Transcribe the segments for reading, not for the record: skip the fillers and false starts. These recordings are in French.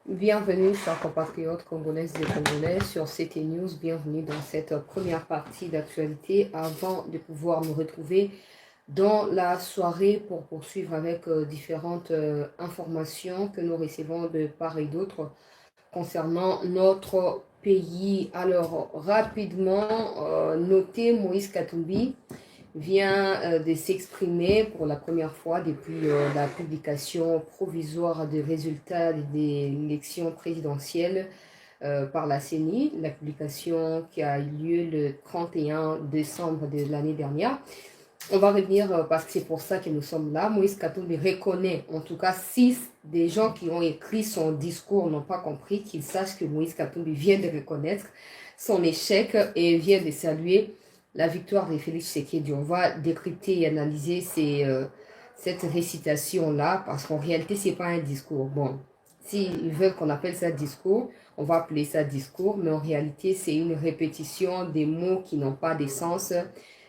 Bienvenue, chers compatriotes congolaises et congolais, sur CT News. Bienvenue dans cette première partie d'actualité avant de pouvoir nous retrouver dans la soirée pour poursuivre avec différentes informations que nous recevons de part et d'autre concernant notre pays. Alors, rapidement, notez Moïse Katumbi vient de s'exprimer pour la première fois depuis la publication provisoire des résultats des élections présidentielles par la CENI, la publication qui a eu lieu le 31 décembre de l'année dernière. On va revenir parce que c'est pour ça que nous sommes là. Moïse Katumbi reconnaît, en tout cas, 6 des gens qui ont écrit son discours n'ont pas compris, qu'ils sachent que Moïse Katumbi vient de reconnaître son échec et vient de saluer la victoire de Félix Tshisekedi. On va décrypter et analyser cette récitation-là parce qu'en réalité, ce n'est pas un discours. Bon, s'ils veulent qu'on appelle ça discours, on va appeler ça discours, mais en réalité, c'est une répétition des mots qui n'ont pas de sens.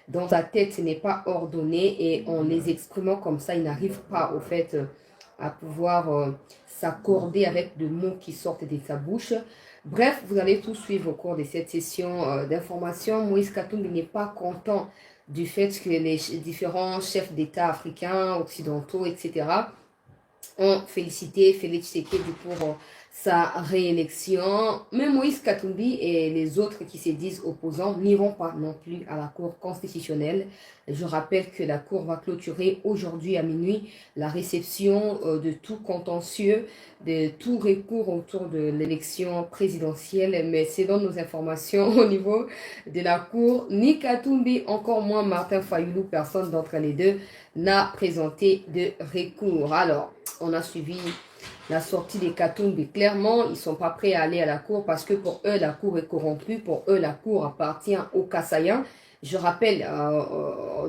Dans ta tête, ce n'est pas ordonné et en les exprimant comme ça, ils n'arrivent pas au fait à pouvoir s'accorder avec des mots qui sortent de sa bouche. Bref, vous allez tout suivre au cours de cette session d'information. Moïse Katumbi n'est pas content du fait que les différents chefs d'État africains, occidentaux, etc. ont félicité Félix Tshisekedi pour sa réélection. Mais Moïse Katumbi et les autres qui se disent opposants n'iront pas non plus à la Cour constitutionnelle. Je rappelle que la Cour va clôturer aujourd'hui à minuit la réception de tout contentieux, de tout recours autour de l'élection présidentielle. Mais c'est dans nos informations au niveau de la Cour. Ni Katumbi, encore moins Martin Fayoulou, personne d'entre les deux n'a présenté de recours. Alors, on a suivi la sortie des Katumbi. Clairement, ils ne sont pas prêts à aller à la cour parce que pour eux, la cour est corrompue. Pour eux, la cour appartient aux Kassaïens. Je rappelle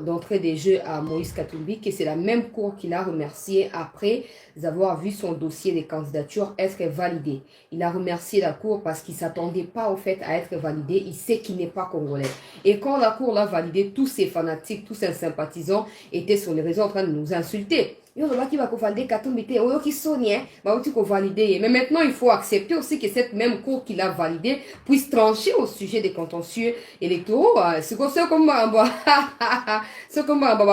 d'entrée des jeux à Moïse Katumbi que c'est la même cour qu'il a remercié après avoir vu son dossier de candidature être validé. Il a remercié la cour parce qu'il ne s'attendait pas au fait à être validé. Il sait qu'il n'est pas congolais. Et quand la cour l'a validé, tous ses fanatiques, tous ses sympathisants étaient sur les réseaux en train de nous insulter. Mais maintenant, il faut accepter aussi que cette même cour qu'il a validée puisse trancher au sujet des contentieux électoraux. C'est comme un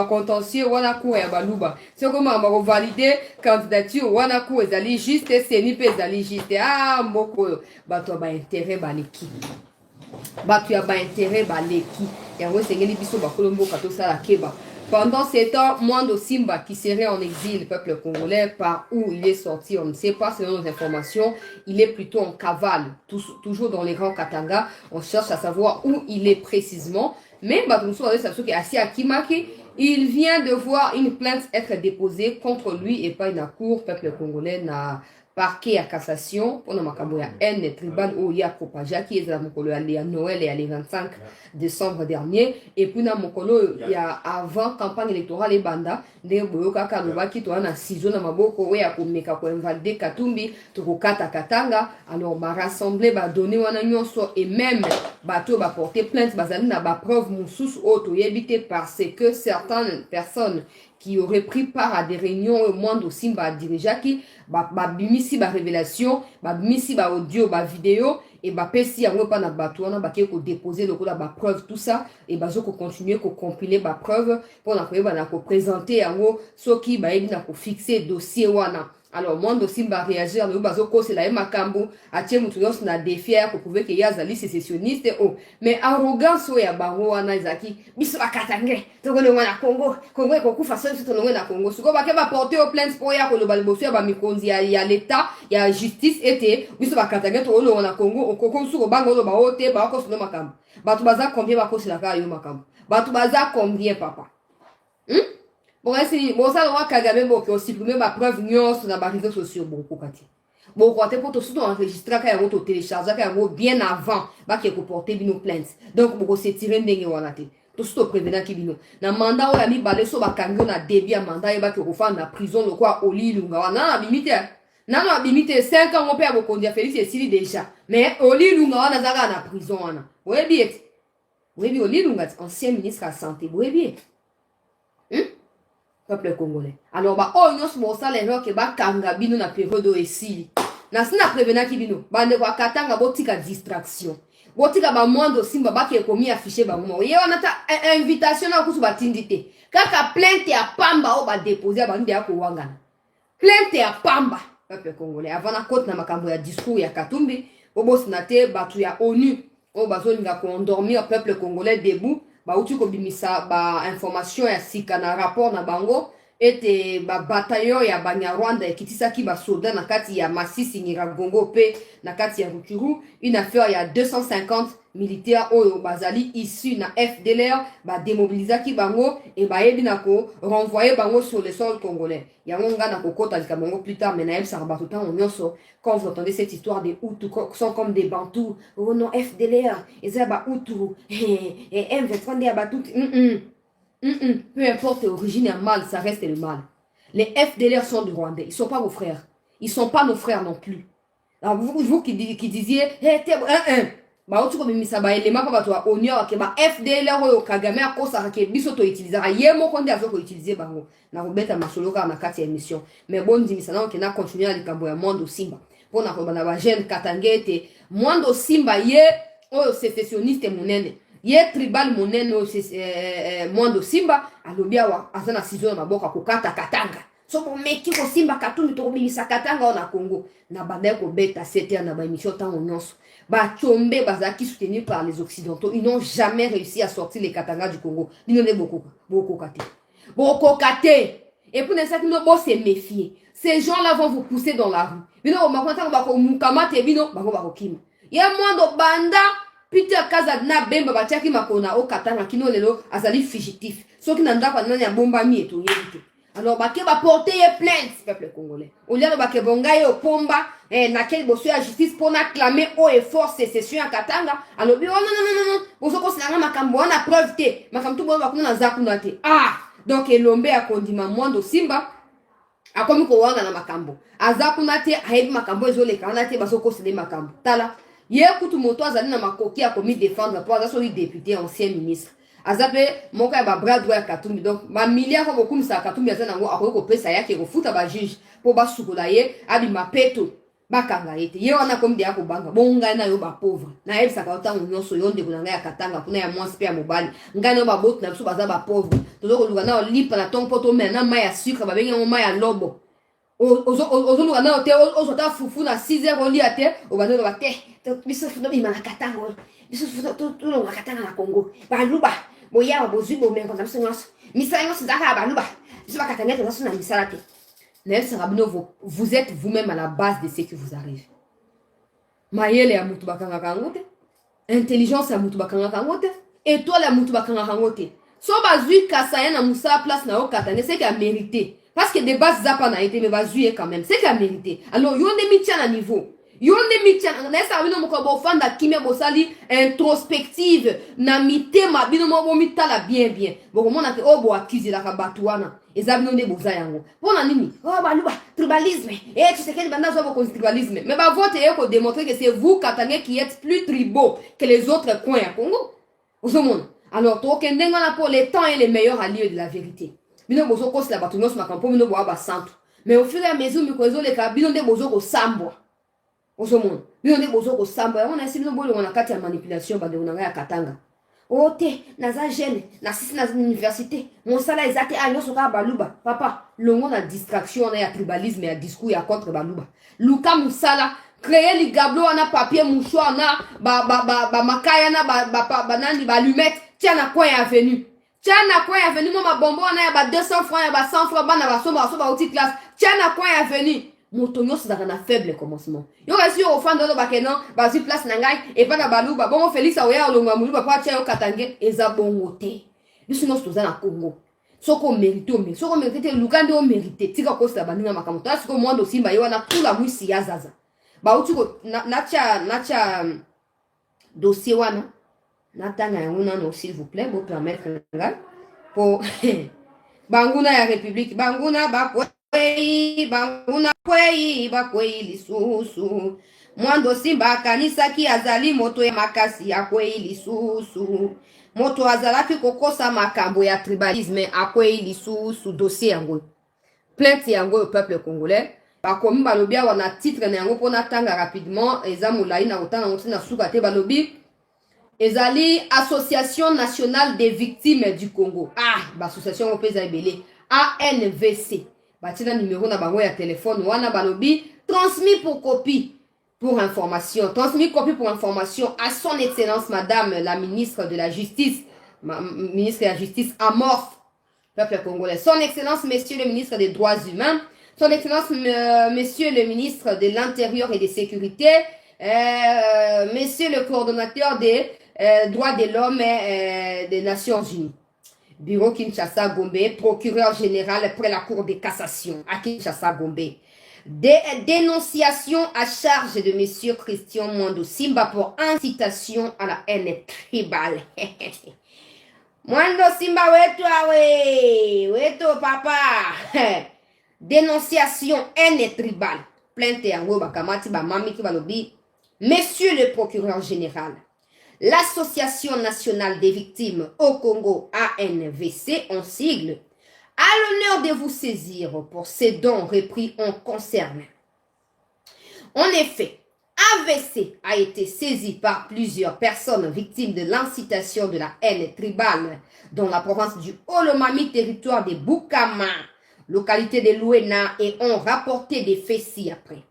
contentieux, wana cour ya baluba. C'est comme un valider candidature, wana cour ezali juste, c'est ni pe ezali juste. Ah, moko, bato ba intérêt ba leki. Bato ya ba intérêt ba leki. Yango sengeli biso ba kolombo kato sala keba. Pendant ces temps, Mwando Simba, qui serait en exil, peuple congolais, par où il est sorti, on ne sait pas, selon nos informations, il est plutôt en cavale, toujours dans les rangs Katanga. On cherche à savoir où il est précisément. Mais il vient de voir une plainte être déposée contre lui et pas une cour, peuple congolais n'a parquet à cassation pour na makambo ya haine tribal ou ya propaga qui est à mokolo ya Noël et à les 25 décembre dernier et puis na mokolo ya avant campagne électorale banda de boyoka kaloba ki to na ciseau na maboko we ya komeka ko invalider Katumbi to kata katanga alors ba rassembler ba donner wana nyonso et même bato ba porter plainte bazali na ba preuve mususu auto yebité parce que certaines personnes qui auraient pris part à des réunions au moins aussi déjà qui bimisi ba révélation bimisi ba audio ba vidéo et ba pesi yango pa na bato wana ba ko déposer lokola ba preuve tout ça et bazo ko continuer ko compiler ba preuve pour na koyeba na ko présenter yango soki ba yebi na ko fixer dossier wana. Alors, moi, aussi, va réagir, le bazo ko c'est la makambo, atie mutunos na défier pour prouver que yazali sécessionniste oh. Mais arrogance ya bango wana izaki, biso bakatange, toko le wana Congo, Congo ko ku façon tout le na Congo. Suko ba ke ba porter au plainte pour ya ko le balbosu ya ba mikonzi ya l'état, ya justice était, biso bakatange to le wana Congo, o koko suko bango lo ba ote ba ko sur makambo. Batu baza combien ba ko sur la ka yo makambo. Batu baza combien papa? Bon, ça va Kagame bon qui supprimer ma preuve nyonso na ba réseaux sociaux bon kokati. Bon côté pour tout surtout enregistrer ka yango to télécharger ka yango bien avant ba ki ko porter bino plainte. Donc bon se tirer ndenge wana te. To surtout prévenant ki bino. Na mandat o ya mi balé so ba kango na début mandat e ba ki ko fa na prison le quoi Oli Lunga wana na limite. Na no limite 5 ans on peut avoir conduire Félix et Sili déjà. Mais Oli Lunga wana zaka na prison wana. Ouais bien. Oui bien Oli Lunga ancien ministre de la santé. Oui bien. Peuple congolais. Alors, bah, oh, nous sommes ça, les gens qui ba kanga bino na période esili. na sina prévenant ki bino bande kwa katanga botika distraction botika ba mwando simba baki ekomi afficher ba mo ye on ata invitation na kusu batindi te kaka plainte ya pamba o ba déposer ba ndia ko wangana plainte ya pamba peuple congolais avant na côte na makambo ya discours ya Katumbi bobo sinate batu ya ONU o bazolinga ko endormir peuple congolais debout ba uti ko bimisa ba information ya sika na rapport na bango ete ba bataillon ya Banyarwanda ekitisaki ba soldat na kati ya Masisi Nyiragongo pe na kati ya Rutshuru une affaire ya 250 militaires oyo bazali issus na FDLR ba démobilisaki bango et ba yebi na ko renvoyer bango sur le sol congolais yango nga na kokota likambo plus tard mais na yeb sa batuta onyoso quand vous entendez cette histoire des Hutus sont comme des Bantous oh non FDLR et ba Hutus et M23 ya Batutu peu importe l'origine et mal, ça reste le mal. Les FDLR sont du Rwandais, ils ne sont pas vos frères. Ils ne sont pas nos frères non plus. Alors vous qui disiez, bah tu comme ça bah élément pas toi honneur que bah FDLR au Kagame à cause ça que biso to utiliser yemo konde azo ko utiliser bango na robeta masoloka na kati ya émission mais bon dit ça non que na continuer à likambo ya Mwando Simba pour na ko bana ba jeune Katangete Mwando Simba ye o sécessionniste munene ye tribal monene Mwando Simba alobia wa azana sizo na maboka kokata Katanga so pour meki ko Simba Katumbi to bimisa Katanga na Congo na banda ko beta 7 ans na ba émission tant nyonso ba tombe bazaki soutenus par les occidentaux ils n'ont jamais réussi à sortir les Katanga du Congo ils n'ont beaucoup kate et pour ne ça no bo se méfier ces gens-là vont vous pousser dans la rue bino ba kwanta ba ko mukamate bino ba ko kima ya Mwando banda Peter Kaza na bemba batiaki makona o Katanga kino lelo azali fugitif soki na ndako nani ya bomba mi eto yebite alors bake ba porter plainte peuple congolais au lieu de bake bongaye o pomba na quel bosso ya justice pour acclamer haut et fort sécession à Katanga alors bi non boso ko sinanga makambo na preuve te makamtu bo bakuna na zakuna te donc elombe a kondima Mwando Simba akomi ko wanga na makambo azakuna te ayebi makambo ezoleka na te baso ko sele makambo tala ye kutu moto azali na makoki akomi défendre pour aza député ancien ministre azape moko ya ba bras droit ya Katumbi donc ba milliard ko kumisa Katumbi azana ngo akoki ko pesa yake ko futa ba juge pour ba sukola ye abi mapeto bakanga ete ye wana comme de akobanga bonga na yo ba pauvre na yeb saka otango nyonso yonde kuna ya Katanga kuna ya mwasi pe ya mobali ngana ba bot na biso baza ba pauvre tozoko luka na lipa na ton poto mais na mai ya sucre ba benga mai ya lobo ozo luka na hotel ozo ta fufu na 6h oli ate o ba no ba te biso funo bi mana Katanga biso funo to lo Katanga na Congo ba luba boya bozui bo mengo na biso nyonso misala nyonso zaka ba luba biso ba Katanga to na misala te. Vous êtes vous-même à la base de ce qui vous arrive. Mayele ya mutu bakanga kangote, intelligence ya mutu bakanga kangote, étoile ya mutu bakanga kangote. So bazui kasaya na musa place na okatane, c'est qu'il a mérité. Parce que de base zapa na été mais bazui quand même, c'est qu'il a mérité. Alors yonde mitia na niveau. Yonde mitia na esa bino moko bofanda kimia bosali introspective na mitema bino mo mitala bien. Bon mona te obo accuse la kabatuana. Ezabino nde boza yango. Pona nini? Oh baluba tribalisme. Tu sais quel banda zo ko tribalisme. Mais ba vote eko démontrer que c'est vous Katangais qui êtes plus tribaux que les autres coins à Congo. Ozomona. Alors to kendenga na pour les temps et les meilleurs alliés de la vérité. Bino bozo ko la batu nyonso makampo bino bo aba centre. Mais au fur et à mesure mi ko ezole ka bino nde bozo ko sambwa. Ozomona. Bino nde bozo ko sambwa. On a essayé bino bolo na kati ya manipulation ba de onanga ya Katanga. Ote naza jeune na sisi na université mon sala ezate a nyoso ka baluba papa longo na distraction na ya tribalisme ya discours ya contre baluba luka musala créer li gablo na papier mouchoir na ba makaya na ba nani ba lumette tia na coin avenue mo ma bonbon na ya ba 200 francs ya ba 100 francs bana ba somba outil classe tia na coin avenue motonyo c'est na faible commencement yo resi au fond de bakeno ba si place na ngai et pas na baluba bon Félix aoya olonga muluba pa tia yo Katange eza bongote biso no stoza na Congo soko mérite mais soko mérite lukande o mérite tika ko sta baninga makamoto siko Mwando Simba yo na tula mwisi ya zaza ba utiko nacha dossier wana natanga yango nano s'il vous plaît vous permettre ngai pour banguna ya république banguna ba banguna kwei bakwei lisusu Mwando Simba kanisa ki azali moto ya makasi ya kwei lisusu moto azalaki kokosa makambo ya tribalisme akwei lisusu dossier yango plainte yango au peuple congolais bakomi balobi awa na titre na yango mpona tanga rapidement eza molai na kotanga yango na suka te balobi ezali Association nationale des victimes du Congo. Association yango mpe eza ebele ANVC batina numéro na bango ya téléphone wana balobi transmis pour copie pour information à son excellence madame la ministre de la justice ministre de la justice amorphe peuple congolais, son excellence monsieur le ministre des droits humains, son excellence monsieur le ministre de l'intérieur et des sécurités, monsieur le coordonnateur des droits de l'homme des Nations Unies. Bureau Kinshasa Gombe, procureur général près la Cour de cassation à Kinshasa Gombe. Dénonciation à charge de monsieur Christian Mwando Simba pour incitation à la haine tribale. Mwando Simba wetu awe, wetu papa. Dénonciation haine tribale. Plainte yango bakamati ba mami ki balobi. Monsieur le procureur général, l'Association nationale des victimes au Congo, ANVC, en sigle, a l'honneur de vous saisir pour ces dons repris en concerne. En effet, AVC a été saisi par plusieurs personnes victimes de l'incitation de la haine tribale dans la province du Olomami, territoire de Bukama, localité de Luena, et ont rapporté des faits ci-après.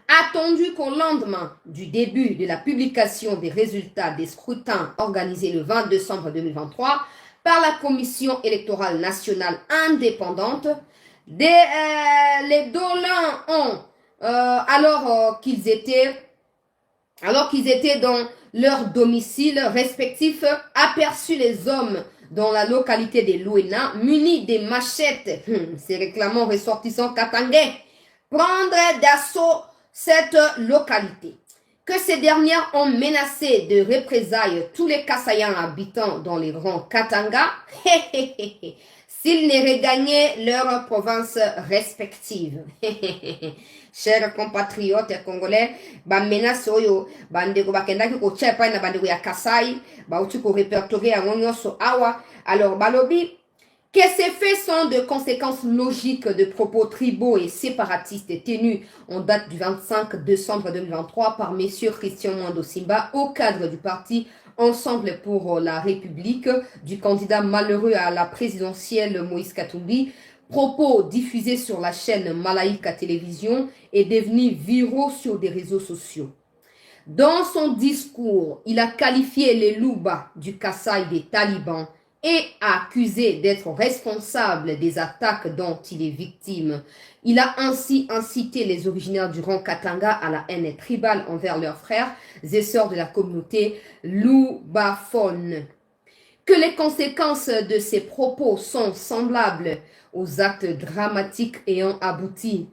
Attendu qu'au lendemain du début de la publication des résultats des scrutins organisés le 20 décembre 2023 par la Commission électorale nationale indépendante, les Dolans ont, alors qu'ils étaient dans leur domicile respectif, aperçu les hommes dans la localité de Luena, munis des machettes, ces réclamants ressortissants katangais, prendre d'assaut cette localité, que ces dernières ont menacé de représailles tous les Kassayans habitants dans les rangs Katanga, s'ils ne regagnaient leurs provinces respectives. Chers compatriotes congolais, ba menace oyo bandeko bakendaki ko tchepa na bandeko ya Kasai, ba uti ko répertorier yango nyonso awa. Alors balobi que ces faits sont de conséquences logiques de propos tribaux et séparatistes tenus en date du 25 décembre 2023 par M. Christian Mwando Simba au cadre du parti Ensemble pour la République du candidat malheureux à la présidentielle Moïse Katumbi. Propos diffusés sur la chaîne Malaika Télévision et devenus viraux sur des réseaux sociaux. Dans son discours, il a qualifié les Louba du Kasaï des talibans et a accusé d'être responsable des attaques dont il est victime. Il a ainsi incité les originaires du rang Katanga à la haine tribale envers leurs frères et sœurs de la communauté Loubaphone. Que les conséquences de ces propos sont semblables aux actes dramatiques ayant abouti,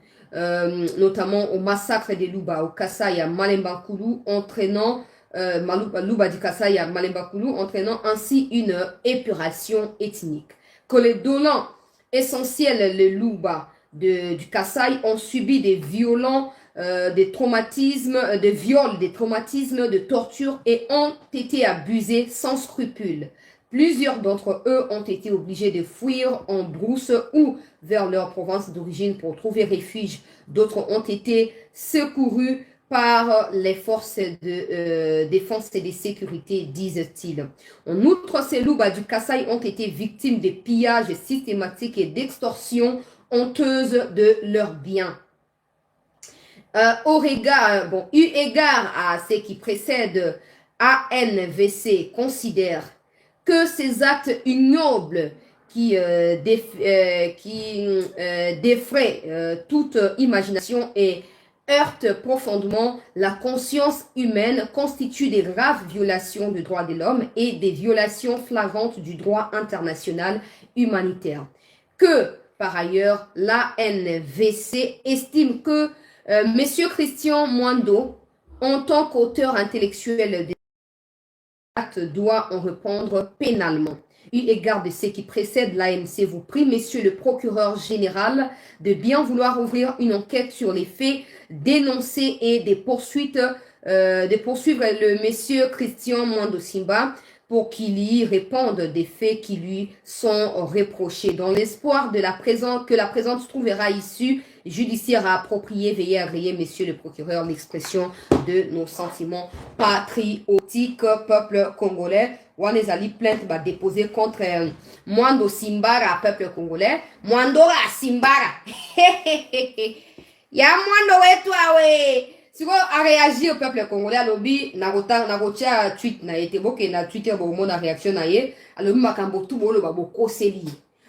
notamment au massacre des Louba au Kasaï à Malemba-Koulou, entraînant Louba du Kasaï à Malemba-Koulou, entraînant ainsi une épuration ethnique. Que les Dolans essentiels, les Louba du Kasaï, ont subi des violents, des traumatismes, des viols, des traumatismes, de torture et ont été abusés sans scrupule. Plusieurs d'entre eux ont été obligés de fuir en brousse ou vers leur province d'origine pour trouver refuge. D'autres ont été secourus par les forces de défense et de sécurité, disent-ils. En outre, ces Louba du Kasaï ont été victimes de pillages systématiques et d'extorsions honteuses de leurs biens. Eu égard à ce qui précède, ANVC considère que ces actes ignobles qui défraient toute imagination et heurtent profondément la conscience humaine constituent des graves violations des droits de l'homme et des violations flagrantes du droit international humanitaire. Que, par ailleurs, l'ANVC estime que M. Christian Mwando, en tant qu'auteur intellectuel des actes, doit en répondre pénalement. Eu égard de ce qui précède, l'ANC vous prie, Monsieur le procureur général, de bien vouloir ouvrir une enquête sur les faits dénoncés et de poursuivre le Monsieur Christian Mwando Simba, pour qu'il y réponde des faits qui lui sont reprochés. Dans l'espoir de que la présente trouvera issue judiciaire appropriée, veuillez agréer, messieurs le procureur, l'expression de nos sentiments patriotiques, peuple congolais. Wanezali plainte va déposer contre Mwando Simbara, peuple congolais. Mwandora Simbara. Ya Mwando wetu awe. Si vous réagir au peuple congolais, alobi nagotia tweet na été boke na Twitter bo mon réaction na ye, alobi makambo tout bolo ba boko seli.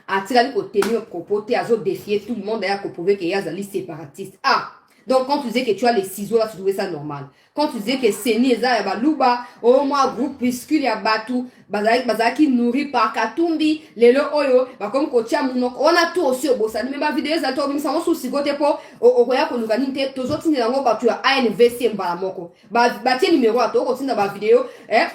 Atirali ko tenir propos te azo défier tout le monde d'ailleurs ko prouver que yazali séparatiste. Ah, donc quand tu disais que tu as les ciseaux là, tu trouvais ça normal. Quand tu disais que Seni eza ba luba, au moins groupuscule ya batu, bazaki nourri par Katumbi, lelo oyo, ba comme kotia munoko. On a tout aussi au bossa. Mais ma vidéo za to bimisa on souci gote po okoya ko lugani te tozoti ni nango ba tu a ANVC mbala moko. Ba tie numéro ato ko tinda ba vidéo,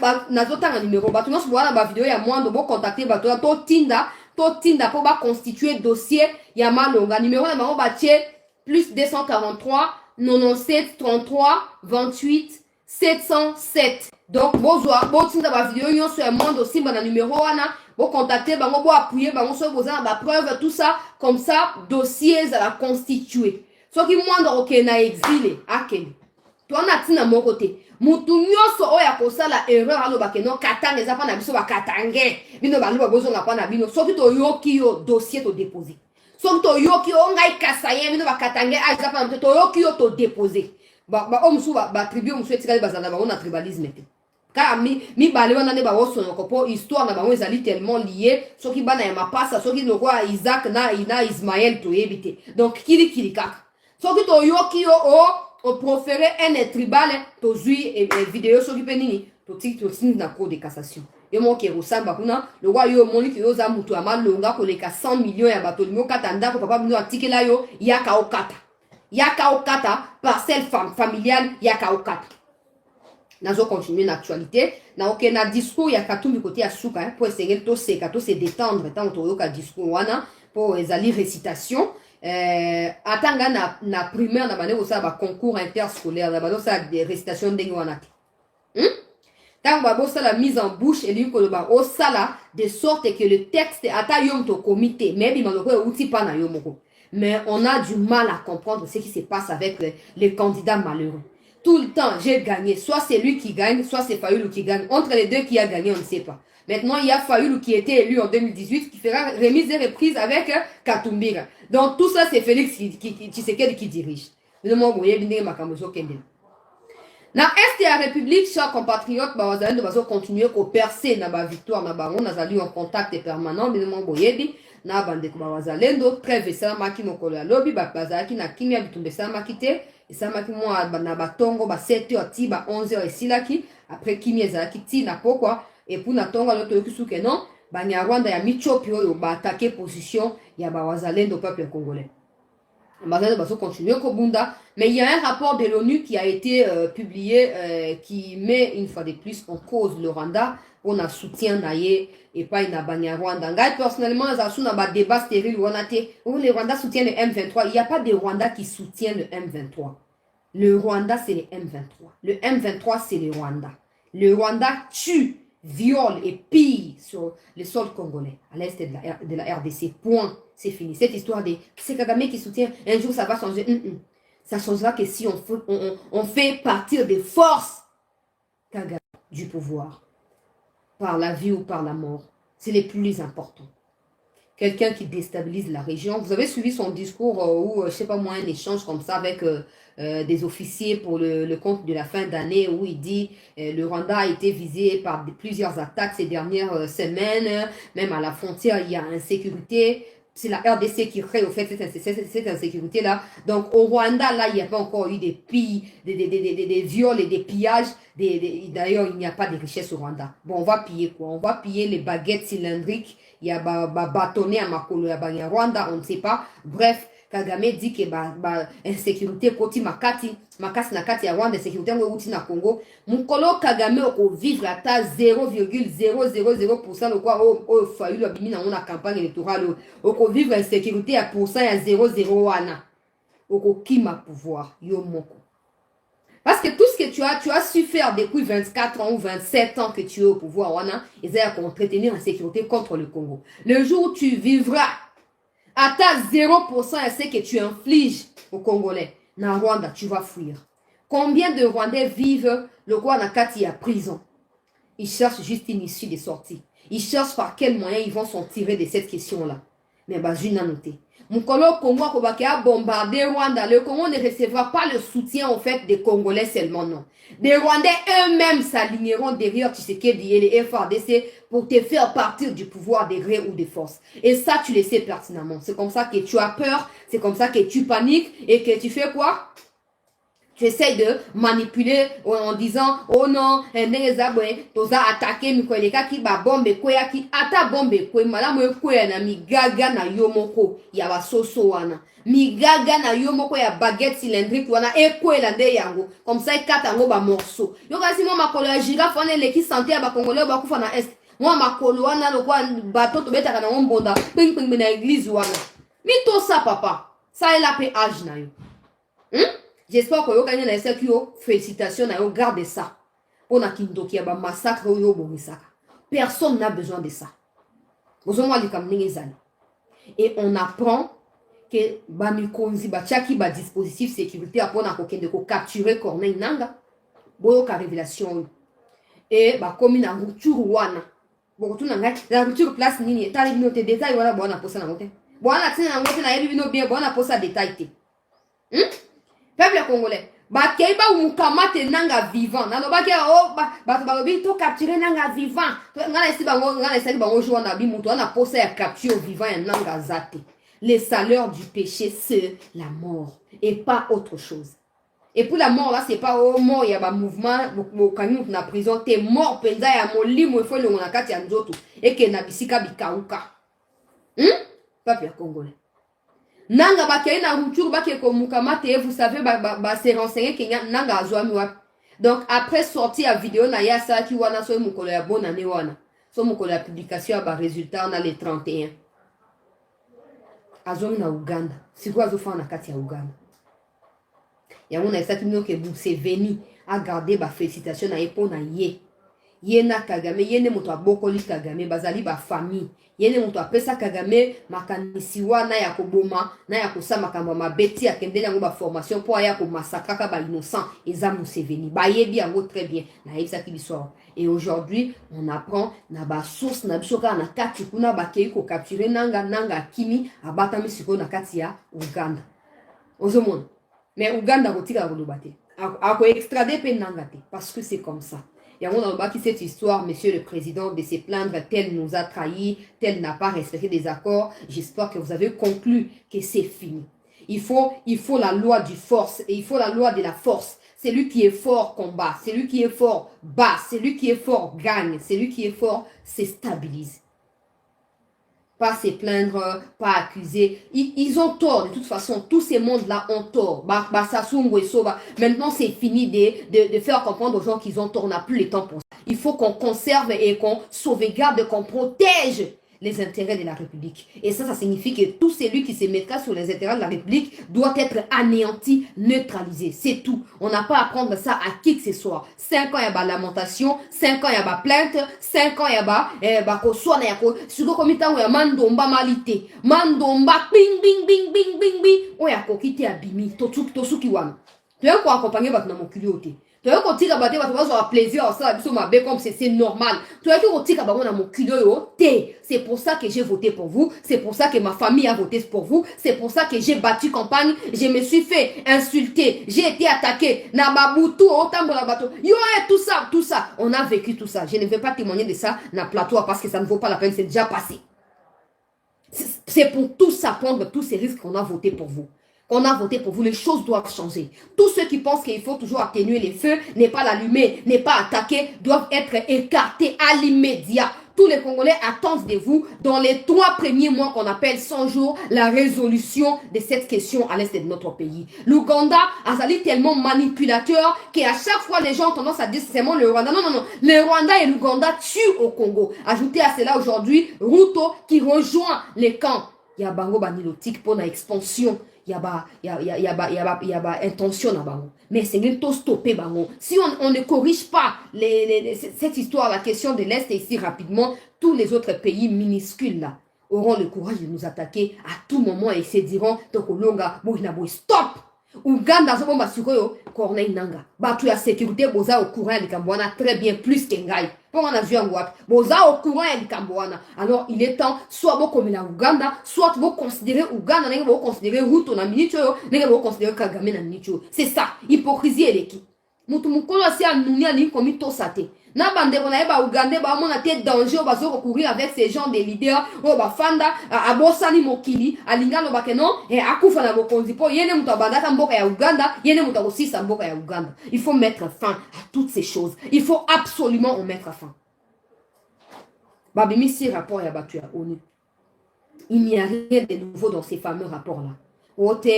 ba nazotanga numéro ba tu no subwana ba vidéo ya Mwando bo contacter ba to tinda po ba constituer dossier ya malonga numéro na bango ba tie plus 243 97 33 28 707. Donc bozwa botinda ba vidéo nyonso ya Mwando simba na numéro wana bo contacter bango bo appuyer bango so boza ba preuve tout ça comme ça dossier za la constituer. Soki Mwando ok na exilé akeli. Toi na tina mon côté. Mutu nyonso oya kosala erreur alo bakeno katanga eza pa na biso ba katange. Bino ba luba bozo nga pa na bino. Soki to yoki yo dossier to déposer. Soki to yoki o ngai kasaye bino ba katange aza pa na to yoki yo to déposer. Ba omusu ba tribu omusu etikali bazana ba on a tribalisme te. Car mi bale wana ne ba woso no kopo histoire na ba on ezali tellement lié soki bana ya mapasa soki no kwa Isaac na Ismaël to yebite. Donc kili kaka. Soki to yoki yo o proféré un tribal to zui et vidéo soki penini to tiki na cour de cassation. Yo mo ke rusamba kuna le roi yo moni ke yo za mutu amalonga ko leka 100 millions ya bato limo katanda ko papa bino atikela yo yaka okata parcelle familiale yaka okata. Nazo continuer l'actualité na ok na discours ya Katumbi côté ya suka pour essayer to se détendre tant to yoka discours wana pour ezali récitation atanga na primaire na bane ko sa ba concours interscolaire na bano sa des récitations ndenge wana tant ba bossa la mise en bouche et lui ko ba o sala de sorte que le texte ata yom to comité mais bi manoko uti pa na yomoko. Mais on a du mal à comprendre ce qui se passe avec les candidats malheureux. Tout le temps, j'ai gagné. Soit c'est lui qui gagne, soit c'est Fayoulou qui gagne. Entre les deux, qui a gagné, on ne sait pas. Maintenant, il y a Fayoulou qui était élu en 2018, qui fera remise et reprise avec Katumbira. Donc, tout ça, c'est Félix qui dirige. Na est la République, chers compatriotes, nous allons continuer à percer na victoire na bango, nous allons en contact permanent, mais nous boyebi na bande ko bazalendo trêve ça maki mokolo ya lobi bazaki na kimia bitumbe ça makite et ça maki moi na batongo ba 7h ti ba 11h esilaki après kimia ezalaki ti na pokwa et pour na tongo lo to kisuke non ba Rwanda ya michopi oyo ba attaquer position ya ba wazalendo peuple congolais. Continuer Kobunda, mais il y a un rapport de l'ONU qui a été publié qui met une fois de plus en cause le Rwanda on a soutien naie et pas une abanya Rwanda. Personnellement, on a un débat stérile où le Rwanda soutient le M23. Il n'y a pas de Rwanda qui soutient le M23. Le Rwanda, c'est le M23. Le M23, c'est le Rwanda. Le Rwanda tue, viole et pille sur le sol congolais, à l'est de la RDC. Point. C'est fini. Cette histoire de c'est Kagame qui soutient, un jour ça va changer. Ça changera que si on fait partir des forces Kagame du pouvoir, par la vie ou par la mort. C'est le plus important. Quelqu'un qui déstabilise la région. Vous avez suivi son discours où, je sais pas moi, un échange comme ça avec des officiers pour le compte de la fin d'année où il dit le Rwanda a été visé par plusieurs attaques ces dernières semaines. Même à la frontière, il y a insécurité. C'est la RDC qui crée au fait cette insécurité-là. Donc au Rwanda, là, il n'y a pas encore eu des viols et des pillages. D'ailleurs, il n'y a pas de richesse au Rwanda. Bon, on va piller quoi? On va piller les baguettes cylindriques. Il y a bâtonné à Makolo, il y a Rwanda, on ne sait pas. Bref, Kagame dit que insécurité koti makati na kati ya Rwanda insécurité ngouti na Congo. Mukolo Kagame oko vivre ata 0,000% le quoi au Fayulu abimi na on campagne électorale oko vivre insécurité à pourcent ya 0,0 wana. Oko kima pouvoir yo moko. Parce que tout ce que tu as su faire depuis 24 ans ou 27 ans que tu es au pouvoir, ils ont entretenir la sécurité contre le Congo. Le jour où tu vivras à ta 0% à ce que tu infliges aux Congolais, dans Rwanda, tu vas fuir. Combien de Rwandais vivent le Kwanakati à prison? Ils cherchent juste une issue de sortie. Ils cherchent par quel moyen ils vont s'en tirer de cette question-là. Mais je n'ai noté. Mukolo Congo a bombardé Rwanda. Le Congo ne recevra pas le soutien au fait des Congolais seulement, non. Des Rwandais eux-mêmes s'aligneront derrière Tshisekedi et les FARDC pour te faire partir du pouvoir des gré ou des forces. Et ça, tu le sais pertinemment. C'est comme ça que tu as peur, c'est comme ça que tu paniques et que tu fais quoi? Tu essaies de manipuler en disant oh non toza attaqué mikoleka ki ba bombe kwea ki ata bombe kwe malamu kwea na migaga na yomoko ya basoso wana migaga na yomoko ya baguette cylindrique wana ekwela nde yango comme ça ekata ngo ba morceau yo kasi mo makolo ya girafe wana eleki santé ya ba congolais ba kufa na est mo makolo wana lokwa bato to betaka na ngombonda ping ping na église wana mito ça papa ça est la pe âge na yo J'espère que vous avez félicitations, gardez ça. On a kindoki ya ba massacre yo bomisaka. Personne n'a besoin de ça. Et on apprend que ba mikonzi ba tchaki ba dispositif sécurité apona kokende ko capturer Corneille Nanga. Boyo ka révélation. Et ba komi na rupture wana. Bokotu nanga la rupture place nini etali bino te détail wala bona posa na ngote. Bona tina ngote na yebi bino bien bona posa détail te. Peuple congolais, bakeiba umukamate nanga vivant. Nalobaki oh balobi to capturer nanga vivant. Ngana esi bango joua na bimuto na posa ya capture vivant ya nanga zate. Les salaires du péché c'est la mort et pas autre chose. Et pour la mort là c'est pas oh mort ya ba mouvement bokangi na prison t'es mort penza ya molimo ifo longo na kati ya nzoto et que na bisika bikauka. Peuple congolais. Nanga bakei na rupture bake ko mukamate vous savez se renseigner que nanga azwami wapi. Donc après sortir la vidéo na ya sa ki wana so mukolo ya bonne année wana. So mukolo ya publication ba résultat on a les 31. Azwami na Uganda. Siko azofa na kati ya Uganda. Ya mona esaki mino ke Museveni a gardé ba félicitations na epo na ye. Yena Kagame, yene moto abokoli Kagame, bazali ba famille. Yene moto apesa Kagame makanisi wana ya koboma, na ya kosama makambo mabeti akendele yango ba formation po ya ko massacrer ba innocent eza Museveni. Ba yebi yango très bien na yebisa ki biso. Et aujourd'hui, on apprend na ba source na biso ka na kati kuna ba kei ko capturer nanga kimi abatami siko na kati ya Uganda. Ozomon. Mais Uganda kotika kolobate. Ako extrader pe nanga te parce que c'est comme ça. Et on a bâti cette histoire, monsieur le président, de se plaindre, tel nous a trahis, tel n'a pas respecté des accords. J'espère que vous avez conclu que c'est fini. Il faut la loi du force et il faut la loi de la force. Celui qui est fort combat, celui qui est fort bat, celui qui est fort gagne, celui qui est fort se stabilise. Pas se plaindre, pas accuser. Ils ont tort, de toute façon. Tous ces mondes-là ont tort. Maintenant, c'est fini de faire comprendre aux gens qu'ils ont tort. On n'a plus le temps pour ça. Il faut qu'on conserve et qu'on sauvegarde, qu'on protège les intérêts de la République. Et ça signifie que tout celui qui se mettra sur les intérêts de la République doit être anéanti, neutralisé. C'est tout. On n'a pas à prendre ça à qui que ce soit. 5 ans, il y a lamentation. 5 ans, il y a plainte. 5 ans, il y a koswana yako. Suko komita ya mandomba malite. Mandomba bing bing bing bing bing bing. Oya kokite abimi. Tosuki wana. Tu veux quoi accompagner votre nom culioté. Tu veux qu'on tire à battre votre avoir plaisir à ça, comme c'est normal. Tu veux qu'on tire à battre mon culot, c'est pour ça que j'ai voté pour vous. C'est pour ça que ma famille a voté pour vous. C'est pour ça que j'ai battu campagne. Je me suis fait insulter. J'ai été attaqué. Nababutu, Otambola bateau. Yo, tout ça. On a vécu tout ça. Je ne vais pas témoigner de ça dans le plateau parce que ça ne vaut pas la peine. C'est déjà passé. C'est pour tout ça, prendre tous ces risques qu'on a voté pour vous. On a voté pour vous, les choses doivent changer. Tous ceux qui pensent qu'il faut toujours atténuer les feux, n'est pas l'allumer, n'est pas attaquer, doivent être écartés à l'immédiat. Tous les Congolais attendent de vous, dans les 3 premiers mois qu'on appelle 100 jours, la résolution de cette question à l'est de notre pays. L'Ouganda a sali tellement manipulateur qu'à chaque fois les gens ont tendance à dire c'est seulement le Rwanda. Non. Le Rwanda et l'Ouganda tuent au Congo. Ajoutez à cela aujourd'hui Ruto qui rejoint les camps. Il y a Bango Banilotique pour l'expansion. il y a intention là bango. Mais c'est une tout stopper bango. Si on ne corrige pas cette histoire, la question de l'Est ici rapidement, tous les autres pays minuscules là auront le courage de nous attaquer à tout moment et se diront donc longa stop. Uganda zo bomba sikoyo Corneille Nanga. Batu ya sécurité boza au courant de Kambouana très bien plus qu'engai. Pour on a vu en Guap. Boza au courant de Kambouana. Alors il est temps soit vous comme la Uganda, soit vous considérez Uganda, n'est vous considérez Ruto na minicho, n'est vous considérez Kagame na minicho. C'est ça, hypocrisie et l'équipe. Mutu mukolo si anunia ni komi to sate. Na bande bona eba Uganda ba mona te danger ba zo recourir avec ces gens des leaders o ba fanda abosani mokili alinga no ba kenon e akufa na bokonzi po yene mutu abanda ka mboka ya Uganda yene mutu osisa mboka ya Uganda. Il faut mettre fin à toutes ces choses. Il faut absolument en mettre fin. Babimi si rapport ya batu ya ONU. Il n'y a rien de nouveau dans ces fameux rapports là. Ote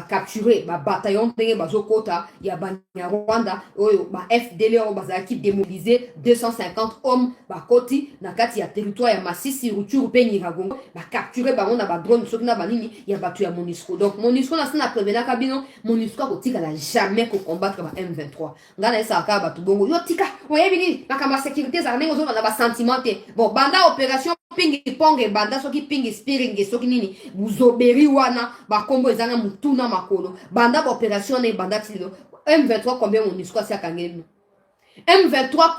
capturer bataillon tenge bazokota ya Banyarwanda oyo FDLR bazaki démobiliser 250 hommes bakoti na kati ya territoire ya Masisi Ruchuru pe Nyiragongo capturer bango na ba drone soki na banini ya batu ya MONUSCO. Donc MONUSCO na sina prévenir kabino MONUSCO kotika la jamais ko combattre ba M23 ngana esa ka batu bongo yo tika oyebini makamba sécurité za ndenge zo na ba sentiment te bon banda opération pingi ponge banda soki pingi spiringe soki nini buzoberi wana bakombo ezanga mutuna makolo banda ba opération ne banda tilo M23 combien MONUSCO si akangeli M23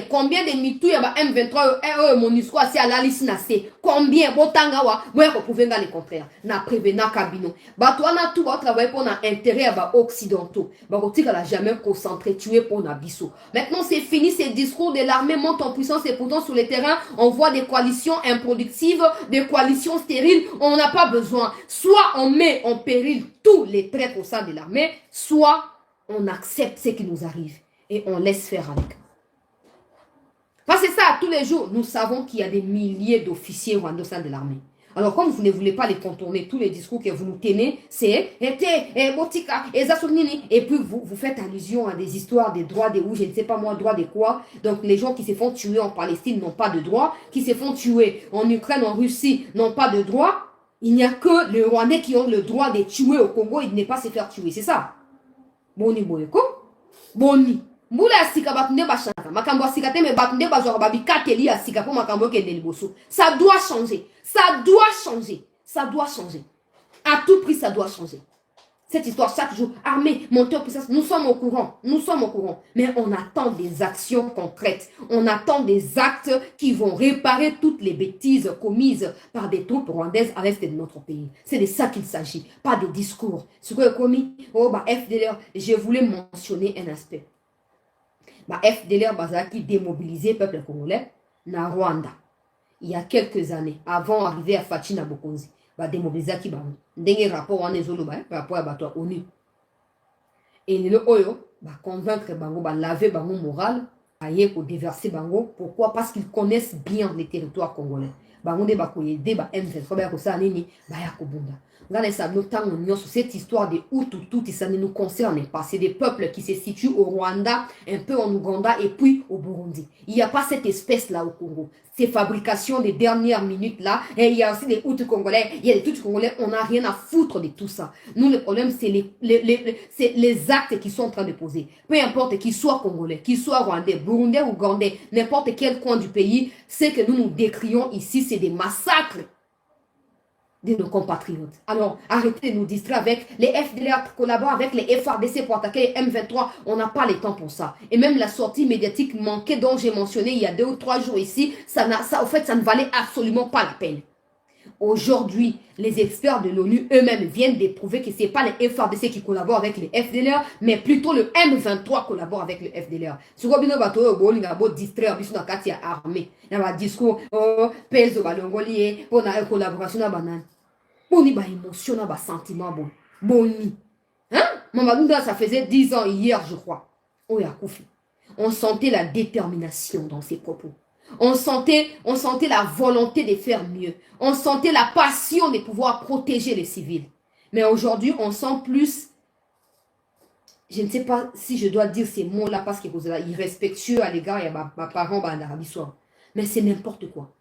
combien de mitu ya ba M23 MONUSCO si alalisi na se combien botanga wa boya ko prouver le contraire na prévenant kabino bato wana tout va travailler pour na intérêt ya ba occidentaux ba kotika la jamais concentré tuer pour na biso. Maintenant c'est fini ces discours de l'armée monte en puissance et pourtant sur le terrain on voit des coalitions improductives, des coalitions stériles, on n'a pas besoin. Soit on met en péril tous les traîtres au sein de l'armée, soit on accepte ce qui nous arrive et on laisse faire avec. Parce que ça, tous les jours, nous savons qu'il y a des milliers d'officiers rwandais au sein de l'armée. Alors, comme vous ne voulez pas les contourner, tous les discours que vous nous tenez, c'est et puis vous faites allusion à des histoires des droits des ou je ne sais pas moi, droits de quoi. Donc, les gens qui se font tuer en Palestine n'ont pas de droits, qui se font tuer en Ukraine, en Russie, n'ont pas de droits. Il n'y a que les Rwandais qui ont le droit de tuer au Congo et de ne pas se faire tuer. C'est ça. Boni boyeko. Boni. Mbula sika batunde bashaka makambo sika te me batunde bazwa babikateli ya sika po makambo ke deliboso. Ça doit changer. Ça doit changer. Ça doit changer. À tout prix ça doit changer. Cette histoire chaque jour armée montée en puissance, nous sommes au courant. Nous sommes au courant, mais on attend des actions concrètes. On attend des actes qui vont réparer toutes les bêtises commises par des troupes rwandaises à l'est de notre pays. C'est de ça qu'il s'agit, pas de discours. Ce que commis FDLR, je voulais mentionner un aspect. FDLR bazaki démobilisé peuple congolais na Rwanda il y a quelques années avant d'arriver à Fachi na Bokonzi démobilisé ki bango ndenge rapport wana ezoloba rapport ya bato ONU et le oyo convaincre bango laver bango moral aye ko déverser bango. Pourquoi? Parce qu'ils connaissent bien les territoires congolais bango de bakoyede M23 ba ko sa nini ya ko bunda cette histoire de Hutu, ça ne nous concerne pas. C'est des peuples qui se situent au Rwanda, un peu en Ouganda et puis au Burundi. Il n'y a pas cette espèce-là au Congo. Ces fabrications des dernières minutes là, et il y a aussi des Hutus congolais, il y a des Tutsis congolais, on n'a rien à foutre de tout ça. Nous, le problème, c'est les actes qui sont en train de poser. Peu importe qu'ils soient congolais, qu'ils soient rwandais, burundais, ougandais, n'importe quel coin du pays, ce que nous décrions ici, c'est des massacres de nos compatriotes. Alors, arrêtez de nous distraire avec les FDLR collaborent avec les FARDC pour attaquer les M23. On n'a pas le temps pour ça. Et même la sortie médiatique manquée dont j'ai mentionné il y a 2 ou 3 jours ici, en fait, ça ne valait absolument pas la peine. Aujourd'hui, les experts de l'ONU eux-mêmes viennent de prouver que ce n'est pas les FARDC qui collaborent avec les FDLR, mais plutôt le M23 collabore avec le FDLR. Ce qu'on a dit, distraire la armée. Il y a un discours, peso balongolier, pour la collaboration na banane. Boni ba émotion, ba sentiment bon. Boni. Hein? Mamadouda, ça faisait 10 ans hier, je crois. Oh, Yakoufi. On sentait la détermination dans ses propos. On sentait la volonté de faire mieux. On sentait la passion de pouvoir protéger les civils. Mais aujourd'hui, on sent plus, je ne sais pas si je dois dire ces mots-là parce qu'ils sont irrespectueux à l'égard de mes parents en Arabie Saoudite. Mais c'est n'importe quoi.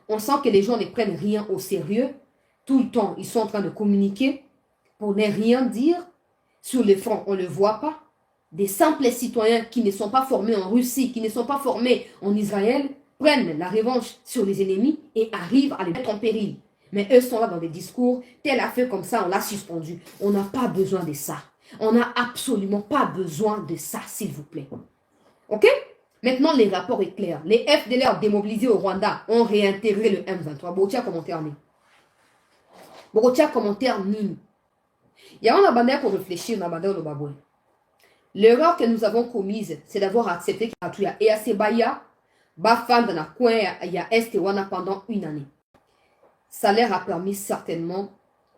On sent que les gens ne prennent rien au sérieux. tout le temps, ils sont en train de communiquer pour ne rien dire. Sur le front, on ne le voit pas. Des simples citoyens qui ne sont pas formés en Russie, qui ne sont pas formés en Israël, prennent la revanche sur les ennemis et arrivent à les mettre en péril. Mais eux sont là dans des discours, tel a fait comme ça, on l'a suspendu. On n'a pas besoin de ça. On n'a absolument pas besoin de ça, s'il vous plaît. Ok? Maintenant, les rapports est clair. Les FDLR démobilisés au Rwanda ont réintégré le M23. Botia commentaire ni. Botia commentaire ni. Il y a un abandon pour réfléchir, un abandon au baboué. L'erreur que nous avons commise, c'est d'avoir accepté qu'il y a EAC Baya, Bafan dans la coin, il y a Est et Wana pendant une année. Ça leur a permis certainement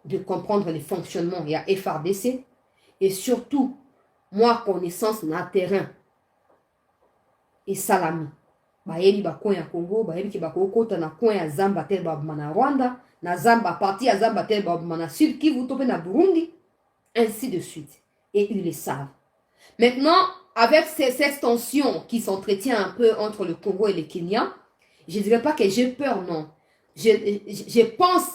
de comprendre les fonctionnements. Il y a FRDC et surtout, moi, connaissance dans le terrain et salami. Bayebi ba coin ya Congo, bayebi ki ba kokota na coin ya Zamba tel ba na Rwanda, na Zamba parti ya Zamba tel ba na Sud Kivu topé na Burundi, ainsi de suite. Et ils le savent. Maintenant, avec cette tension qui s'entretient un peu entre le Congo et le Kenya, je ne dirais pas que j'ai peur, non. Je pense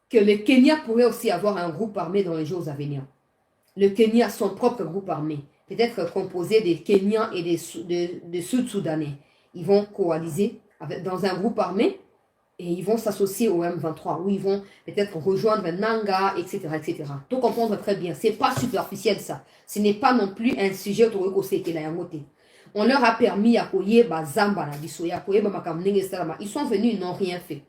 que le Kenya pourrait aussi avoir un groupe armé dans les jours à venir. Le Kenya a son propre groupe armé, peut-être composé des Kenyans et des Sud-Soudanais. Ils vont coaliser dans un groupe armé et ils vont s'associer au M23, où ils vont peut-être rejoindre Nanga, etc., etc. Tout comprendre très bien. Ce n'est pas superficiel, ça. Ce n'est pas non plus un sujet autour de la Yamote. On leur a permis à Koye, Zamba, ils sont venus, ils n'ont rien fait.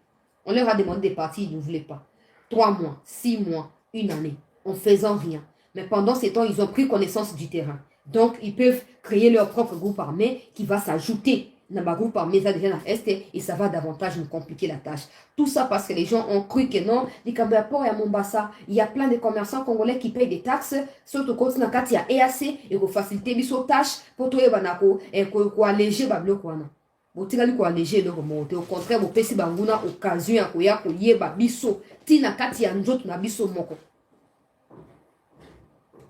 On leur a demandé des parties, ils ne voulaient pas. 3 mois, 6 mois, une année, en faisant rien. Mais pendant ces temps, ils ont pris connaissance du terrain. Donc, ils peuvent créer leur propre groupe armé qui va s'ajouter dans le groupe armé et ça va davantage nous compliquer la tâche. Tout ça parce que les gens ont cru que non, il y a plein de commerçants congolais qui payent des taxes, surtout quand il y a EAC et pour faciliter les tâches pour tout et pour alléger le kwana. Botikali ko alléger le remonter. Au contraire, vous pesi banguna occasion ya koya koyeba biso tina kati ya njoto na biso moko.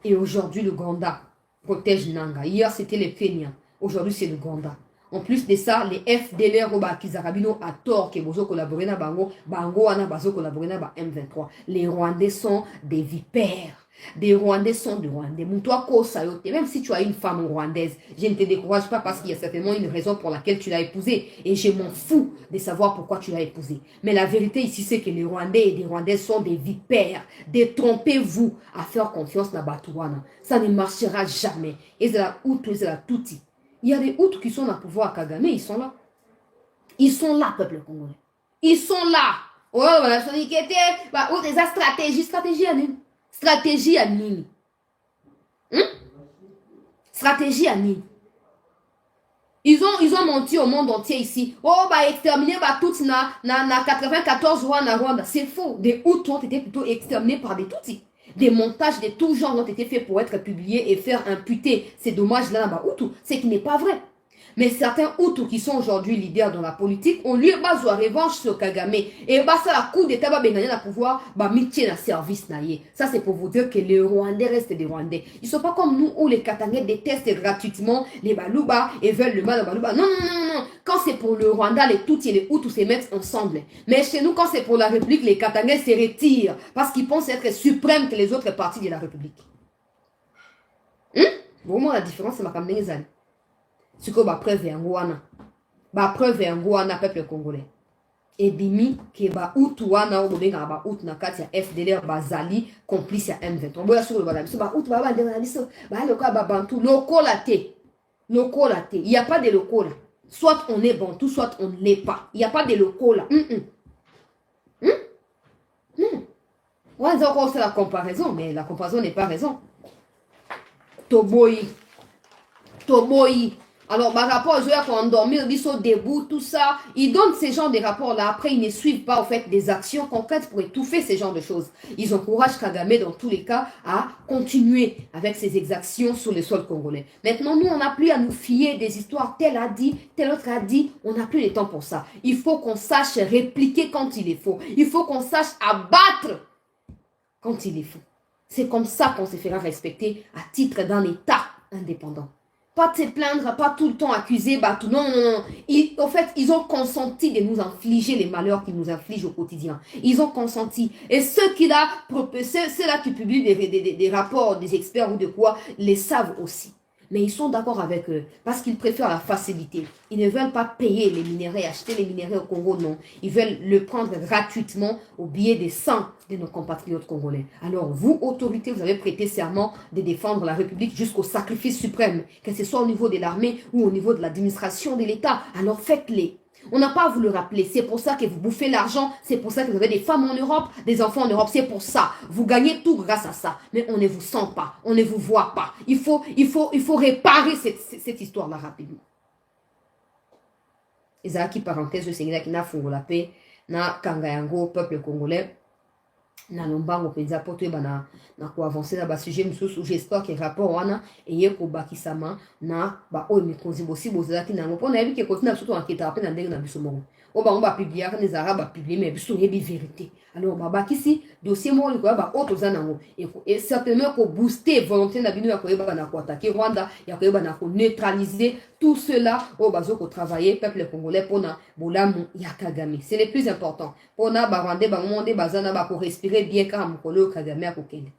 Et aujourd'hui, le Rwanda protège Nanga. Hier, c'était les Kenyans. Aujourd'hui, c'est le Rwanda. En plus de ça, les FDLR Kizarabino a tort que vous collaborez na Bango. Bango ana bazo collaborer na M23. Les Rwandais sont des vipères. Des Rwandais sont des Rwandais. Même si tu as une femme rwandaise, je ne te décourage pas parce qu'il y a certainement une raison pour laquelle tu l'as épousée. Et je m'en fous de savoir pourquoi tu l'as épousée. Mais la vérité ici, c'est que les Rwandais et les Rwandaises sont des vipères. Détrompez-vous à faire confiance à Batouana. Ça ne marchera jamais. Et c'est la Hutu, c'est la Tutsi. Il y a des Hutus qui sont dans le pouvoir à Kagame, ils sont là. Ils sont là, peuple congolais. Ils sont là. Oh, voilà, stratégie à nini. Stratégie à nini. Stratégie à nini. Ils ont menti au monde entier ici. Oh, exterminer toutes na 94 Rwanda. C'est faux. Des Hutus ont été plutôt exterminés par des Tutsis. Des montages de tout genre ont été faits pour être publiés et faire imputer ces dommages-là dans Hutu. Ce qui n'est pas vrai. Mais certains Hutus qui sont aujourd'hui leaders dans la politique ont lieu base à revanche sur Kagame. Et ça la coup d'état à pouvoir mitié dans service naïe. Ça c'est pour vous dire que les Rwandais restent des Rwandais. Ils ne sont pas comme nous où les Katangais détestent gratuitement les Baluba et veulent le mal aux Baluba. Non, non, non, non. Quand c'est pour le Rwanda, les Tutsis et les Hutus se mettent ensemble. Mais chez nous, quand c'est pour la République, les Katangais se retirent parce qu'ils pensent être suprêmes que les autres parties de la République. Vraiment la différence c'est ma caméra. Ce que ma preuve est en Rwanda. Ma preuve est en Rwanda, peuple congolais. Et bimi, que ba Hutu wana, ou bien ba Hutu na kati ya FDLR, ba Zali, complice ya M23. Boya sur le bala, ba Hutu, ba Ndengaliso, ba loka, ba Bantu, lokolate. Lokolate. Il n'y a pas de locaux là. Soit on est Bantu, soit on ne l'est pas. Il n'y a pas de locaux là. Ouais, donc c'est la comparaison, mais la comparaison n'est pas raison. Toboyi. Toboyi. Alors, par rapport aux heures pour endormir, ils sont debout, tout ça. Ils donnent ces genres de rapports-là. Après, ils ne suivent pas, en fait, des actions concrètes pour étouffer ces genres de choses. Ils encouragent Kagame, dans tous les cas, à continuer avec ses exactions sur le sol congolais. Maintenant, nous, on n'a plus à nous fier des histoires. Tel a dit, tel autre a dit. On n'a plus le temps pour ça. Il faut qu'on sache répliquer quand il est faux. Il faut qu'on sache abattre quand il est faux. C'est comme ça qu'on se fera respecter à titre d'un État indépendant. Pas te plaindre, pas tout le temps accuser, bah tout, non, non, non. En fait, ils ont consenti de nous infliger les malheurs qu'ils nous infligent au quotidien. Ils ont consenti. Et ceux-là qui publient des rapports, des experts ou de quoi, les savent aussi. Mais ils sont d'accord avec eux parce qu'ils préfèrent la facilité. Ils ne veulent pas payer les minéraux, acheter les minéraux au Congo, non. Ils veulent le prendre gratuitement au billet des sangs de nos compatriotes congolais. Alors, vous, autorités, vous avez prêté serment de défendre la République jusqu'au sacrifice suprême, que ce soit au niveau de l'armée ou au niveau de l'administration de l'État. Alors, faites-les. On n'a pas à vous le rappeler. C'est pour ça que vous bouffez l'argent. C'est pour ça que vous avez des femmes en Europe, des enfants en Europe. C'est pour ça. Vous gagnez tout grâce à ça. Mais on ne vous sent pas. On ne vous voit pas. Il faut réparer cette histoire-là rapidement. Ezaki parenthèse de Seigneur qui n'a fongo la paix, na kangayango, peuple congolais. Na lombango penza poto na ko avancer na ba sujet mususu j'espère que rapport wana eye ko bakisama na ba o mikonzi bosi bozaki nango pona yebi ke kotina surtout enquête après na ndenge na biso moko o ba on ba publier les arabes publier mais biso yebi vérité alors ba bakisi dossier mo ko ba auto za nango et certainement ko booster volonté na bino ya ko yeba na ko attaquer Rwanda ya ko yeba na ko neutraliser tout cela au bazo ko travailler peuple congolais pona bolamu ya Kagame c'est le plus important pona ba Rwandais ba monde bazana ba ko respirer bien quand mukolo Kagame a kokende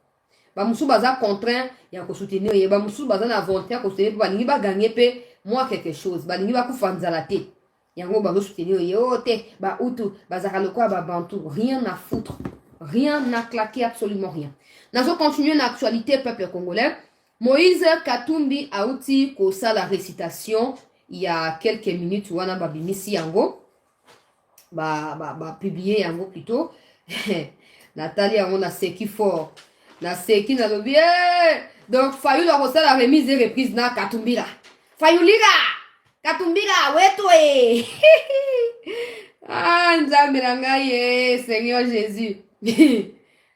ba musu baza contraint ya ko soutenir ye ba musu baza na volonté ko soutenir ba lingi ba gagner pe moi quelque chose ba lingi ba ku fanza la tête yango bazo soutenir ye o te ba utu bazaka lokwa ba bantu rien à foutre rien n'a claqué absolument rien nazo continuer l'actualité peuple congolais. Moïse Katumbi a outi kosa la récitation il y a quelques minutes wana babimisi yango publié yango plutôt Nathalie on a seki fort na seki na lobby donc Fayou la kosa la remise et reprise na Katumbi là Fayou lira Katumbi là weto ah nzambe na ngai Seigneur Jésus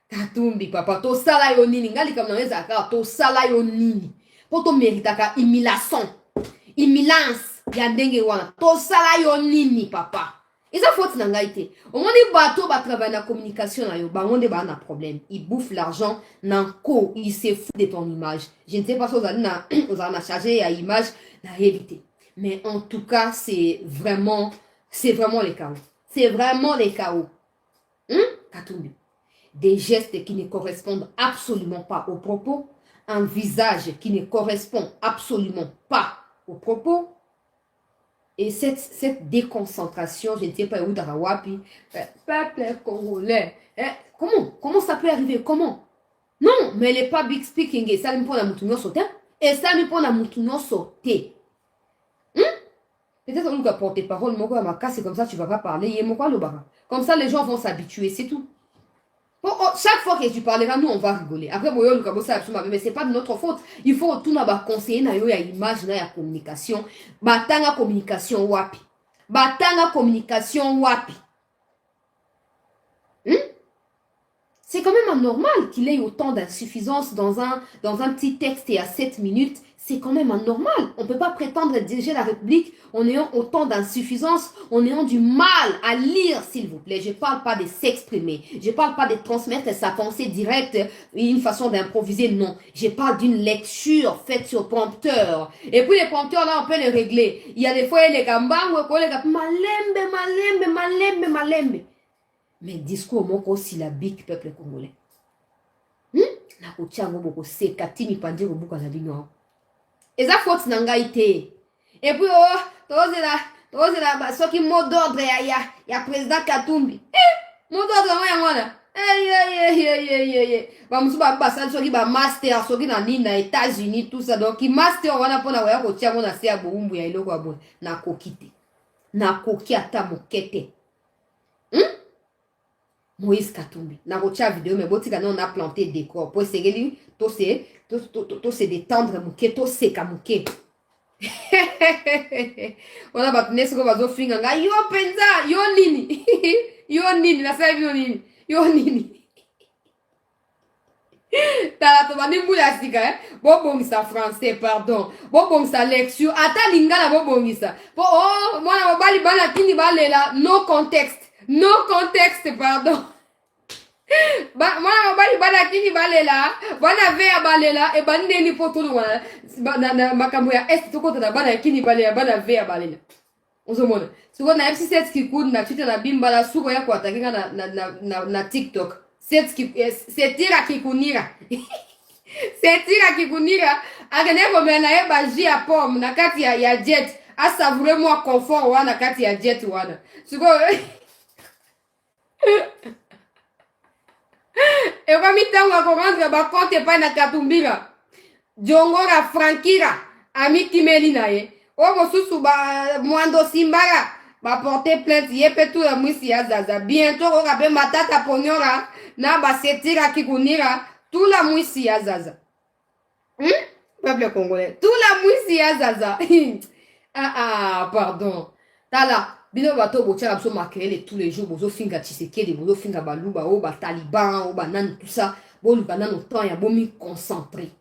Katumbi papa to sala yo nini ngali kama naweza aka to sala yo nini poto meritaka imilance ya ndenge wana to sala yo nini papa eza faute na ngai te omoni bato ba travailler na communication na yo bangonde ba na problème ils bouffent l'argent nanko ils se foutent de ton image je ne sais pas si vous allez charger à image la réalité mais en tout cas c'est vraiment les chaos c'est vraiment les chaos Katumbi des gestes qui ne correspondent absolument pas aux propos, un visage qui ne correspond absolument pas aux propos, et cette déconcentration, je ne sais pas où Darawapi, peuple congolais, comment ça peut arriver? Comment? Non, mais elle n'est pas big speaking, et ça me prend la moutounio sauté, et ça me prend la moutounio sauté. Peut-être qu'on doit porter parole, mon gars, c'est comme ça tu vas pas parler, comme ça les gens vont s'habituer, c'est tout. Chaque fois que tu parleras, nous on va rigoler. Après, mais c'est pas de notre faute. Il faut tout d'abord conseiller na yo ya image na ya communication. Batanga communication wapi. C'est quand même anormal qu'il ait autant d'insuffisance dans un petit texte et à 7 minutes. C'est quand même anormal. On ne peut pas prétendre diriger la République en ayant autant d'insuffisance, en ayant du mal à lire, s'il vous plaît. Je ne parle pas de s'exprimer. Je ne parle pas de transmettre sa pensée directe, une façon d'improviser, non. Je parle d'une lecture faite sur prompteur. Et puis les prompteurs, là, on peut les régler. Il y a des fois, les gambang, malembe. Mais discours moko syllabique, peuple congolais. Na kotiango boko sekati mipandi robuka na bino. Eza faute na ngai te. Et puis tozela ba soki mot d'ordre ya président Katumbi. Mot d'ordre ya ngwana. Ba musu ba basali soki ba master soki na nini na États-Unis tout ça donc master wana pona wa kotiango na se ya boumbu ya iloko abo na kokite. Na koki ata mokete. Moïse Katumbi. Na rocha vidéo, mais botika non a planté des corps. Pour segeli, to se détendre mouké, to se kamouké. On a battu ce qu'on va zo finga. Yo penza, yo nini. Yo nini, la salle yo nini. T'as la tomani mouya sika, bobongisa français, pardon. Bobongisa lecture. Ata lingala bobongisa. Oh, moi na bali bana tini balela, no contexte. No contexte, pardon. Moi, bali bana kini balela, bana vea balela, e bani ni potulu wana, na makambo ya est toko na bana kini balela, bana vea balela. Uzomona. Suko na FC set kikundi na chita na bimba la suko ya kuatakinga na TikTok. Setira kikunira. Setira kikunira. Agene komena ye baji ya pomme na kati ya jet. Asa vraiment confort wana kati ya jet wana. Suko e kwa mitango ko rendre ba compte pa na katumbira. Jongora Frankira ami kimeli na ye. Ogo susu ba mwando simbara ba porter plainte yepe tout la mwisi ya zaza. Bientôt on rabe matata ponyora na ba setira kikunira tout la mwisi ya zaza. Peuple congolais, tout la mwisi ya zaza. Pardon. Tala bino bato botia biso makele tous les jours bozo finga Tshisekedi bozo finga baluba o ba taliban o ba nan tout ça boluka nano temps ya bomi concentré.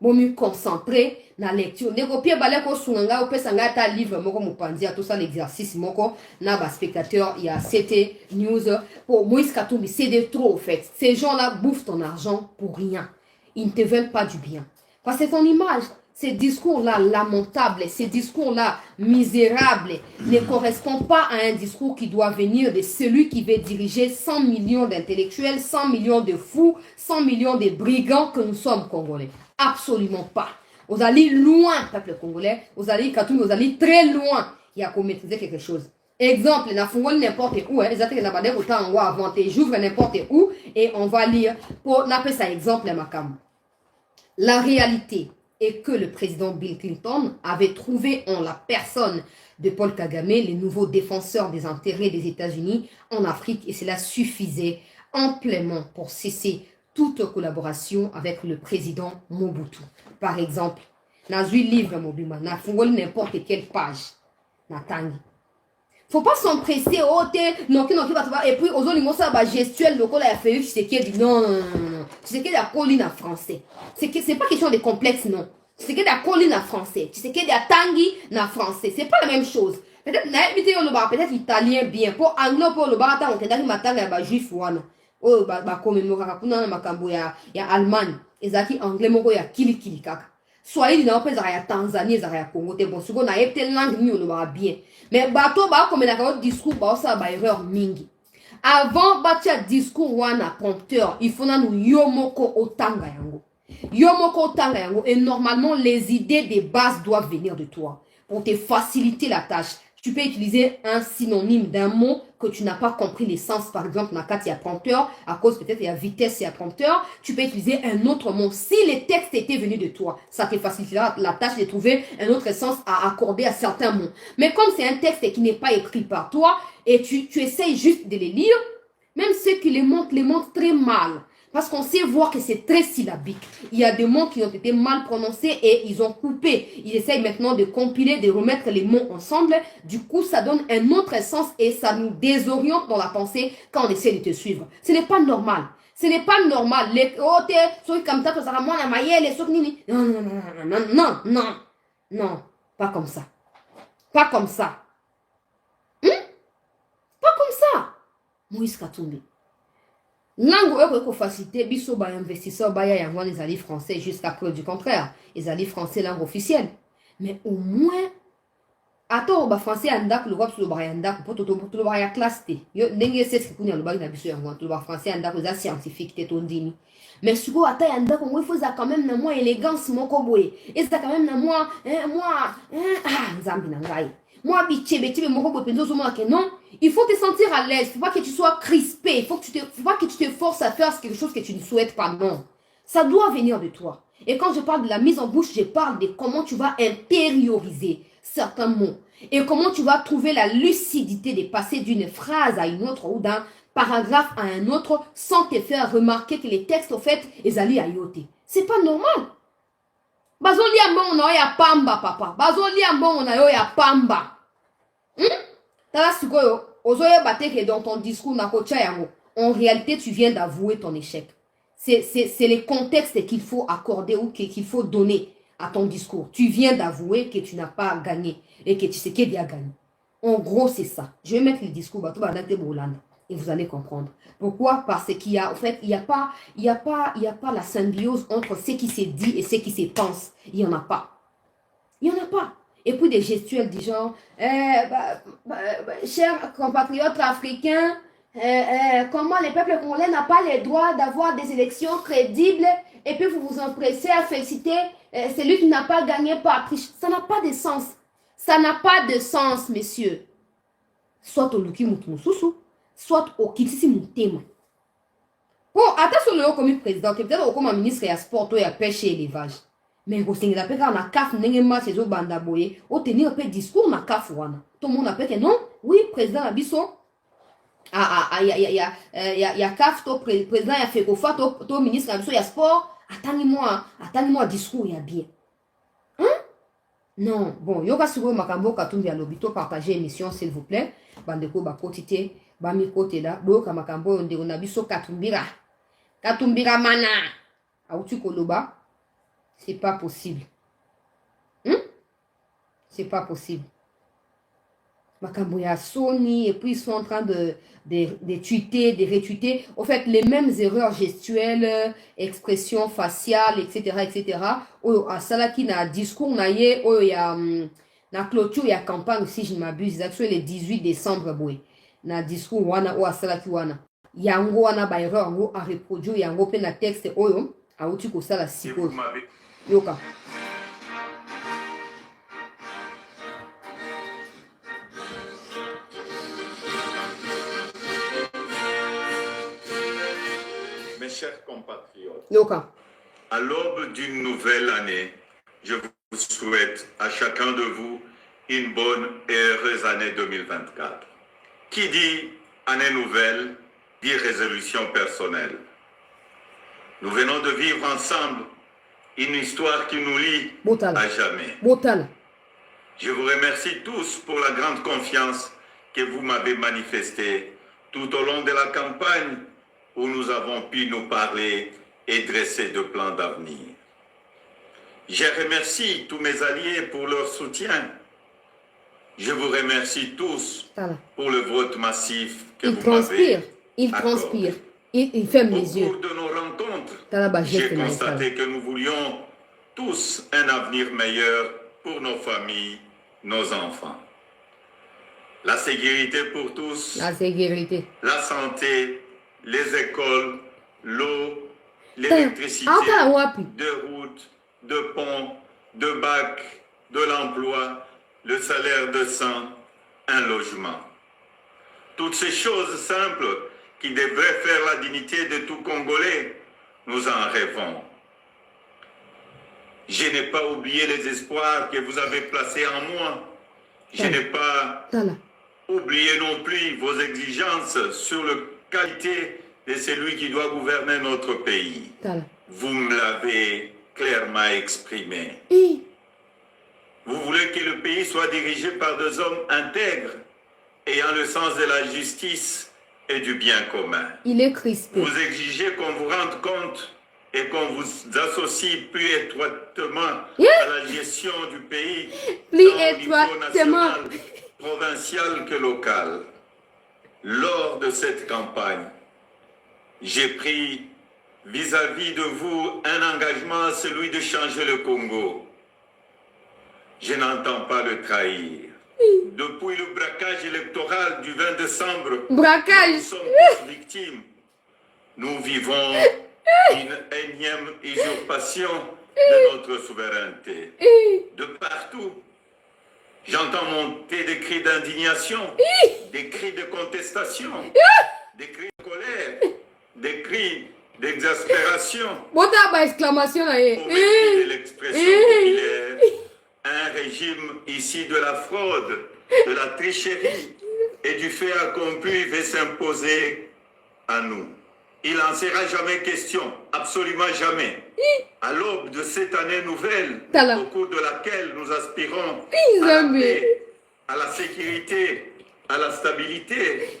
Bomi concentré na lecture ndeko pie bale ko sunga o pesa ngata livre moko mopanzi tout ça l'exercice moko na ba spectateur il y a CT News pour Moïse Katumbi. C'est de trop au fait. Ces gens-là bouffent ton argent pour rien. Ils ne te veulent pas du bien. Parce que ton image, ces discours-là lamentables, ces discours-là misérables ne correspondent pas à un discours qui doit venir de celui qui veut diriger 100 millions d'intellectuels, 100 millions de fous, 100 millions de brigands que nous sommes Congolais. Absolument pas. Vous allez loin, peuple congolais. Vous allez très loin. Il y a qu'à maîtriser quelque chose. Exemple, na fungoli n'importe où, exactement, na bade autant on va inventer, j'ouvre n'importe où et on va lire pour n'appeler ça exemple makam. La réalité est que le président Bill Clinton avait trouvé en la personne de Paul Kagame les nouveaux défenseurs des intérêts des États-Unis en Afrique et cela suffisait amplement pour cesser toute collaboration avec le président Mobutu. Par exemple, na zui livre mobima, na fungoli n'importe quelle page, na tangi. Faut pas s'empresser, non, et puis, aux autres, ça va gestuelle, le col a fait, tu sais qu'il dit non. Tu sais qu'il y a colline en français. C'est pas question de complexe, non. Tu sais qu'il y a colline en français. Tu sais qu'il y a tangi en français. C'est pas la même chose. Peut-être italien bien. Pour anglais, pour le bar, on t'a dit, matanga, il y a juif, wana. Oh, commémorer, kuna, makambo, ya Allemagne. Ezaki, anglais, moko, ya kili kaka. Soyez dans le pays de Tanzanie, de Congo, te bon, souvent, na yepte langue ni on va bien. Mais bateau, ba comme na ka discours, ba ça ba erreur mingi. Avant batia discours wana prompteur, il faut na nous yomoko otanga yango. Yomoko otanga yango et normalement les idées de base doivent venir de toi pour te faciliter la tâche. Tu peux utiliser un synonyme d'un mot que tu n'as pas compris l'essence. Par exemple, il y a prompteur, à cause peut-être il y a vitesse, il y a prompteur. Tu peux utiliser un autre mot. Si les textes étaient venus de toi, ça te facilitera la tâche de trouver un autre sens à accorder à certains mots. Mais comme c'est un texte qui n'est pas écrit par toi, et tu essayes juste de les lire, même ceux qui les montrent très mal. Parce qu'on sait voir que c'est très syllabique. Il y a des mots qui ont été mal prononcés et ils ont coupé. Ils essayent maintenant de compiler, de remettre les mots ensemble. Du coup, ça donne un autre sens et ça nous désoriente dans la pensée quand on essaie de te suivre. Ce n'est pas normal. Ce n'est pas normal. Non, pas comme ça. Pas comme ça. Pas comme ça. Moïse Katumbi. Langue eko facilité biso ba investisseurs ba ya yango les alliés français jusqu'à preuve du contraire. Les alliés français langue officielle. Mais au moins attends ba français andak le wap so ba yandak pour to ba ya classe té. Yo ndenge c'est que kunya lo ba na biso yango to ba français andak za scientifique té tondini. Mais suko ata yandak on faut ça quand même na moi élégance moko boye. Et ça quand même na moi nzambi na ngai. Moi bichebe moko boye penzo so moi que non. Il faut te sentir à l'aise. Il ne faut pas que tu sois crispé. Il faut pas que tu te forces à faire quelque chose que tu ne souhaites pas. Non. Ça doit venir de toi. Et quand je parle de la mise en bouche, je parle de comment tu vas intérioriser certains mots. Et comment tu vas trouver la lucidité de passer d'une phrase à une autre ou d'un paragraphe à un autre sans te faire remarquer que les textes, au fait, ils allaient à yoter. C'est pas normal. Bazoli ambon on a pamba, papa. Bazoli ambon on a pamba. Dans ton discours, en réalité, tu viens d'avouer ton échec. C'est les contextes qu'il faut accorder ou qu'il faut donner à ton discours. Tu viens d'avouer que tu n'as pas gagné et que tu sais qu'il y a gagné. En gros, c'est ça. Je vais mettre le discours. Et vous allez comprendre. Pourquoi? Parce qu'il y a, en fait, il n'y a pas la symbiose entre ce qui s'est dit et ce qui se pense. Il n'y en a pas. Il n'y en a pas. Et puis des gestuels du genre, chers compatriotes africains, comment les peuples congolais n'ont pas le droit d'avoir des élections crédibles et puis vous vous empressez à féliciter celui qui n'a pas gagné par triche. Ça n'a pas de sens. Ça n'a pas de sens, messieurs. Soit au Luki Moutmoussousou, soit au Kitisi Moutema. Bon, attention, le comme président, peut-être comme ministre et à sport, et à pêche et élevage. Mais au Sénégal, quand on a CAF, on a ces bandaboye, on tenir un peu de discours, on a CAF. Tout le monde a que non, oui, président Abisso. Il y a CAF, président, il y a FECOFA, tout ministre Abisso, il y a sport. Attendez-moi, discours, il y a bien. Hein? Non, bon, yoga sur Makambo, Katumbi à l'obito, partagez l'émission, s'il vous plaît. Bandeko, Bakotite, Bami Kote là, Boka Makambo, on a biso Katumbira. Katumbira mana. Aoutu Koloba. C'est pas possible. C'est pas possible. Makambo ya Sony, et puis ils sont en train de tweeter, de retweeter. Au fait, les mêmes erreurs gestuelles, expressions faciales, etc., etc. Oyo, à Salaki, na discours, na ye, oyo, ya, na clôture, ya campagne, si je ne m'abuse, c'est le 18 décembre, boy. Na discours, wana, ou à Salaki, wana. Yango, wana, ba erreur, yango, à reproduire, yango, pe na texte, oyo, à outu, ko sala, siko. Yoka. Mes chers compatriotes, Yoka. À l'aube d'une nouvelle année, je vous souhaite à chacun de vous une bonne et heureuse année 2024. Qui dit année nouvelle, dit résolution personnelle. Nous venons de vivre ensemble une histoire qui nous lie à jamais. Je vous remercie tous pour la grande confiance que vous m'avez manifestée tout au long de la campagne où nous avons pu nous parler et dresser de plans d'avenir. Je remercie tous mes alliés pour leur soutien. Je vous remercie tous pour le vote massif que vous m'avez accordé. Il transpire. Il ferme les yeux. Au cours de nos rencontres, j'ai constaté que nous voulions tous un avenir meilleur pour nos familles, nos enfants. La sécurité pour tous, la santé, les écoles, l'eau, l'électricité, de routes, de ponts, de bacs, de l'emploi, le salaire de sang, un logement. Toutes ces choses simples qui devraient faire la dignité de tout Congolais, nous en rêvons. Je n'ai pas oublié les espoirs que vous avez placés en moi. Je n'ai pas oublié non plus vos exigences sur la qualité de celui qui doit gouverner notre pays. Vous me l'avez clairement exprimé. Vous voulez que le pays soit dirigé par des hommes intègres, ayant le sens de la justice et du bien commun. Il est crispé. Vous exigez qu'on vous rende compte et qu'on vous associe plus étroitement à la gestion du pays, tant au niveau national, provincial que local. Lors de cette campagne, j'ai pris vis-à-vis de vous un engagement, celui de changer le Congo. Je n'entends pas le trahir. Depuis le braquage électoral du 20 décembre, nous sommes tous victimes. Nous vivons une énième usurpation de notre souveraineté. De partout, j'entends monter des cris d'indignation, des cris de contestation, des cris de colère, des cris d'exaspération. Au mépris de l'expression populaire, un régime issu de la fraude, de la tricherie et du fait accompli veut s'imposer à nous. Il n'en sera jamais question, absolument jamais. À l'aube de cette année nouvelle, au cours de laquelle nous aspirons à la paix, à la sécurité, à la stabilité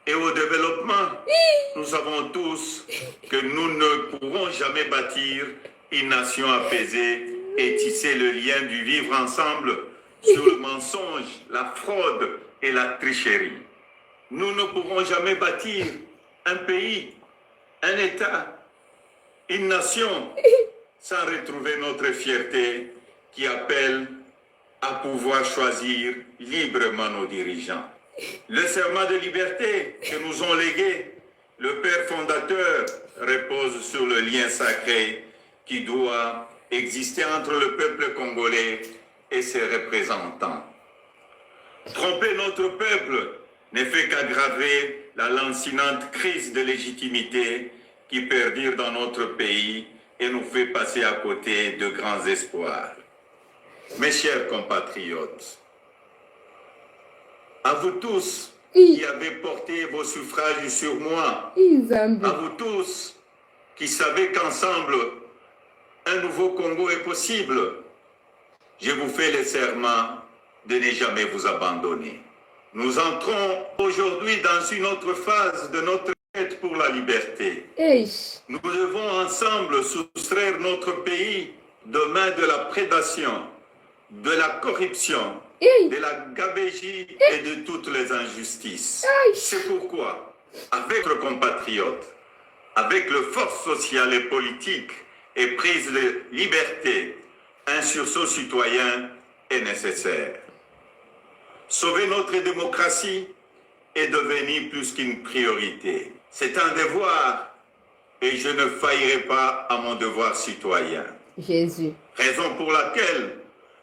et au développement, nous savons tous que nous ne pourrons jamais bâtir une nation apaisée et tisser le lien du vivre ensemble sur le mensonge, la fraude et la tricherie. nous ne pourrons jamais bâtir un pays, un État, une nation sans retrouver notre fierté qui appelle à pouvoir choisir librement nos dirigeants. Le serment de liberté que nous ont légué le Père fondateur repose sur le lien sacré qui doit exister entre le peuple congolais et ses représentants. Tromper notre peuple ne fait qu'aggraver la lancinante crise de légitimité qui perdure dans notre pays et nous fait passer à côté de grands espoirs. Mes chers compatriotes, à vous tous qui avez porté vos suffrages sur moi, à vous tous qui savez qu'ensemble, un nouveau Congo est possible, je vous fais le serment de ne jamais vous abandonner. Nous entrons aujourd'hui dans une autre phase de notre quête pour la liberté. Nous devons ensemble soustraire notre pays de main de la prédation, de la corruption, de la gabegie et de toutes les injustices. C'est pourquoi, avec nos compatriotes, avec le force sociale et politique et prise de liberté, un sursaut citoyen est nécessaire. Sauver notre démocratie est devenu plus qu'une priorité. C'est un devoir et je ne faillirai pas à mon devoir citoyen. Jésus. Raison pour laquelle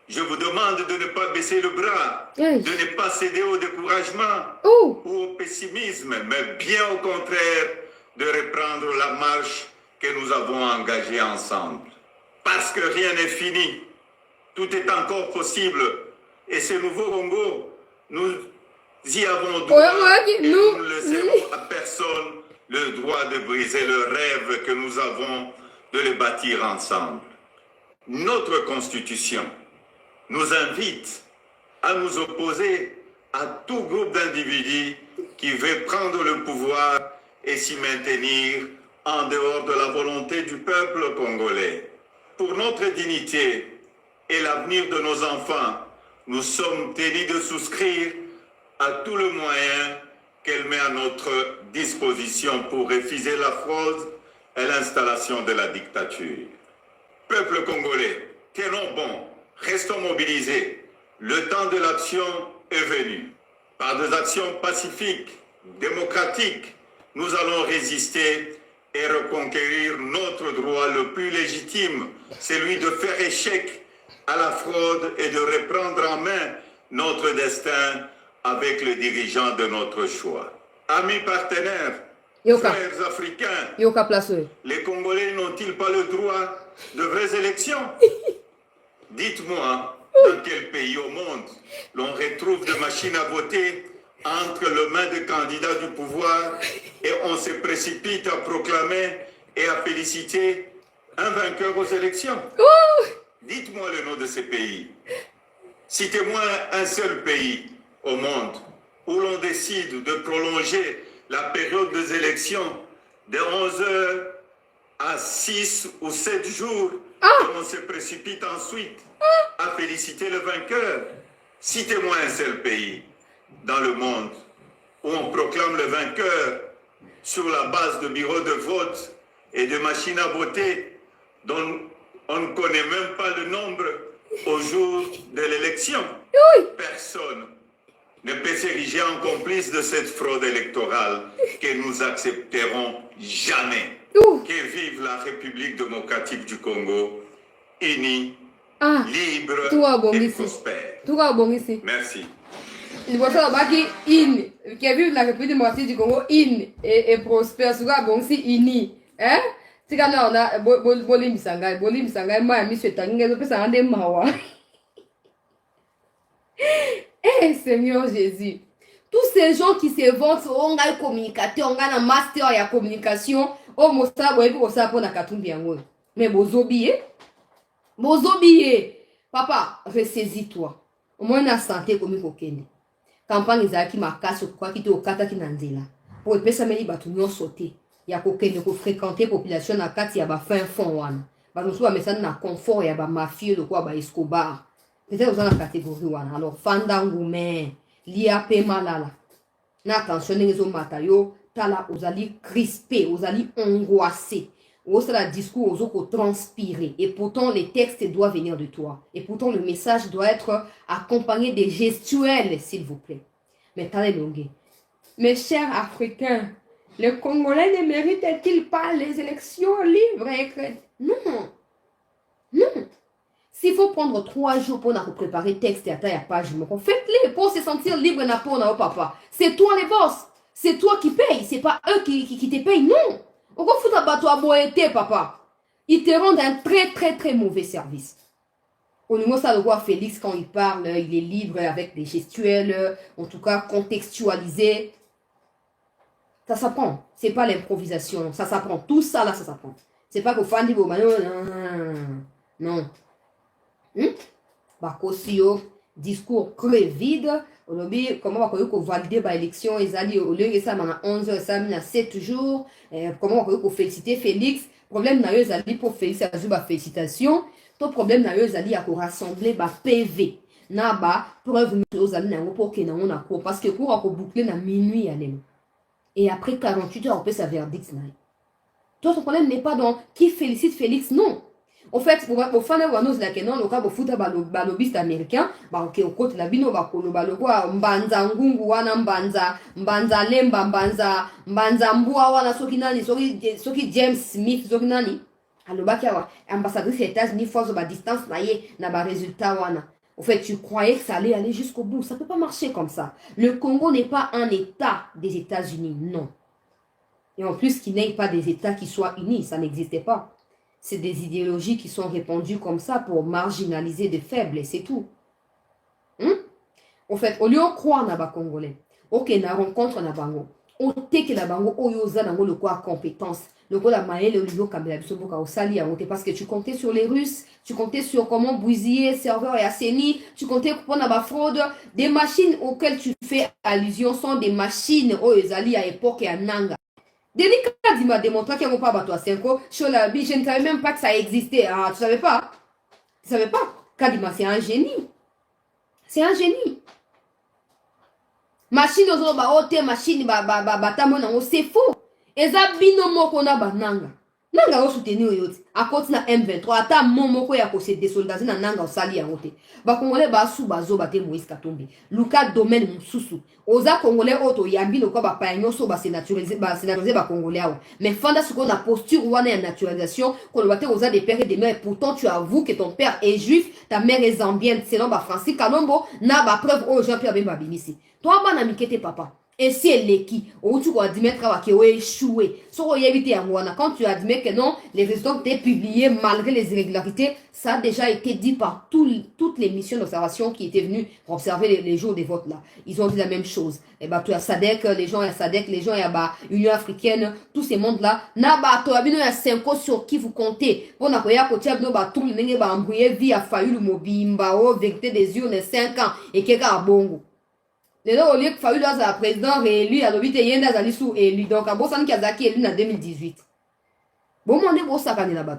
je vous demande de ne pas baisser le bras, de ne pas céder au découragement ou au pessimisme, mais bien au contraire, de reprendre la marche que nous avons engagée ensemble. Parce que rien n'est fini, tout est encore possible. Et ce nouveau Congo, nous y avons droit et nous ne laisserons à personne le droit de briser le rêve que nous avons de le bâtir ensemble. Notre Constitution nous invite à nous opposer à tout groupe d'individus qui veut prendre le pouvoir et s'y maintenir en dehors de la volonté du peuple congolais. Pour notre dignité et l'avenir de nos enfants, nous sommes tenus de souscrire à tout le moyen qu'elle met à notre disposition pour refuser la fraude et l'installation de la dictature. Peuple congolais, tenons bon, restons mobilisés. Le temps de l'action est venu. Par des actions pacifiques, démocratiques, nous allons résister et reconquérir notre droit le plus légitime, celui de faire échec à la fraude et de reprendre en main notre destin avec les dirigeants de notre choix. Amis partenaires, frères africains, les Congolais n'ont-ils pas le droit de vraies élections? Dites-moi, dans quel pays au monde l'on retrouve des machines à voter entre les mains des candidats du pouvoir et on se précipite à proclamer et à féliciter un vainqueur aux élections? Dites-moi le nom de ces pays. Citez-moi un seul pays au monde où l'on décide de prolonger la période des élections de 11 heures à 6 ou 7 jours et on se précipite ensuite à féliciter le vainqueur. Citez-moi un seul pays dans le monde où on proclame le vainqueur sur la base de bureaux de vote et de machines à voter dont on ne connaît même pas le nombre au jour de l'élection. Personne ne peut s'ériger en complice de cette fraude électorale que nous accepterons jamais. Que vive la République démocratique du Congo, unie, libre et prospère. Merci. Il faut savoir que vive la République démocratique du Congo, et prospère, sera bon si unie. Hein? Si quand on a bolim sangai, moi, monsieur Tanguez, on ça en mawa. Eh, Seigneur Jésus. Tous ces gens qui se vantent, on a un communicateur, on a un master en communication, on m'a dit que ça pour la katumbi. Mais bozobié, papa, ressaisis-toi. Au moins, la santé comme il faut qu'il y ait. Campagne qui m'a cassé quoi qui te au kata qui n'andela. Pour les personnes qui ont sauté, il y a quelqu'un qui fréquenter la population na kati ya ba fin fond wana. Ba nous soit mais ça na confort ya ba mafieux de quoi ba Escobar. Peut-être dans la catégorie wana. Alors fandangume, liapé malala. Na attention les matayo tala ozali crispé, ozali angoissé. Osala discours aux transpirer. Et pourtant, les textes doivent venir de toi. Et pourtant, le message doit être accompagné des gestuels, s'il vous plaît. Mais t'as longues. Mes chers Africains, les Congolais ne méritent-ils pas les élections libres et crédibles? Non. Non. S'il faut prendre 3 jours pour nous préparer texte et à page, faites-les pour se sentir libre pour nos papa. C'est toi les boss. C'est toi qui payes. C'est pas eux qui te payent. Non. On va foutre à bateau à boiter, papa. Ils te rendent un très mauvais service. Au niveau ça, le roi Félix, quand il parle, il est libre avec des gestuels, en tout cas contextualisé. Ça s'apprend. C'est pas l'improvisation. Ça s'apprend. Tout ça là, ça s'apprend. C'est pas qu'au fan du non. Bakosio, discours très vide. Comment on va valider l'élection? Ils allaient au lieu de ça, 11 heures, ça a 7 jours. Comment on va féliciter Félix? Problème n'a eu allé pour Félix, à félicitations. Ton problème n'a eu allé à rassembler PV. Na ba preuve aux amis pour que on a cours parce que cours a boucler na minuit à l'aime. Et après 48 heures on peut sa verdict. Toi ton problème n'est pas dans qui félicite Félix, non. En fait, au fan de Wanos la kenon, le cas au foot balobiste américain, ok, au côté la bino bakolo balogwa mbanza ngungu wana mbanza lemba mbanza mbua wana soki James Smith soki nani alobaki awa ambassadrice des États-Unis force ba distance na ye na ba résultat wana. En fait, tu croyais que ça allait aller jusqu'au bout. Ça peut pas marcher comme ça. Le Congo n'est pas un État des États-Unis, non. Et en plus, qu'il n'ait pas des États qui soient unis, ça n'existait pas. C'est des idéologies qui sont répandues comme ça pour marginaliser des faibles, et c'est tout. En fait, au lieu de croire dans les Congolais, ok, na rencontre na bango, on te que la bango oyoza nango le quoi compétence, le quoi la maëlle au niveau kabila bisoboka au sali à monter parce que tu comptais sur les Russes, tu comptais sur comment bousiller serveur et Asseni, tu comptais pour la fraude, des machines auxquelles tu fais allusion sont des machines oyozali à époque et à Nanga. Denis Kadi m'a démontré qu'il n'y a pas bateau à 5 ans. Je ne savais même pas que ça existait. Ah, tu ne savais pas? Tu ne savais pas? Kadima, c'est un génie. C'est un génie. Machine aux autres, machine, c'est faux. Et ça, binomo qu'on a bananga. Nanga o soutenir yoti. A côté na M23, ata momoko ya posséder soldats na nanga osali ya wote. Ba Congolais ba su bazo bate Moïse Katumbi. Luka domaine mususu. Oza Congolais oto yambi loko ba payanyo so ba se naturaliser ba Congolais awa. Mais fanda ce qu'on a posture wana ya naturalisation, qu'on bate oza des pères et des mères. Pourtant tu avoues que ton père est juif, ta mère est zambienne, selon ba Francis Kalombo, na ba preuve o Jean-Pierre Bemba Binisi. Toi ba na mikete papa. Et si elle est qui, ou tu admets que tu as échoué, quand tu admets que non, les résultats ont été publiés malgré les irrégularités, ça a déjà été dit par toutes les missions d'observation qui étaient venues pour observer les jours des votes là. Ils ont dit la même chose. Et bah, tu as SADC, les gens à SADC, les gens à Union africaine, tous ces mondes là. N'a tu as vu, il y a 5 ans sur qui vous comptez. Pour n'a pas côté abno ba tout le monde ba embrouillé vie a failli le mobimba, vérité des yeux, 5 ans, et quelqu'un a bongo. Les gens, au lieu que Fayoul soit le président réélu, à l'obité Yenda Zalisou élu. Donc, à Bossan Kazaki élu en 2018. Bon, on est pour ça quand là-bas.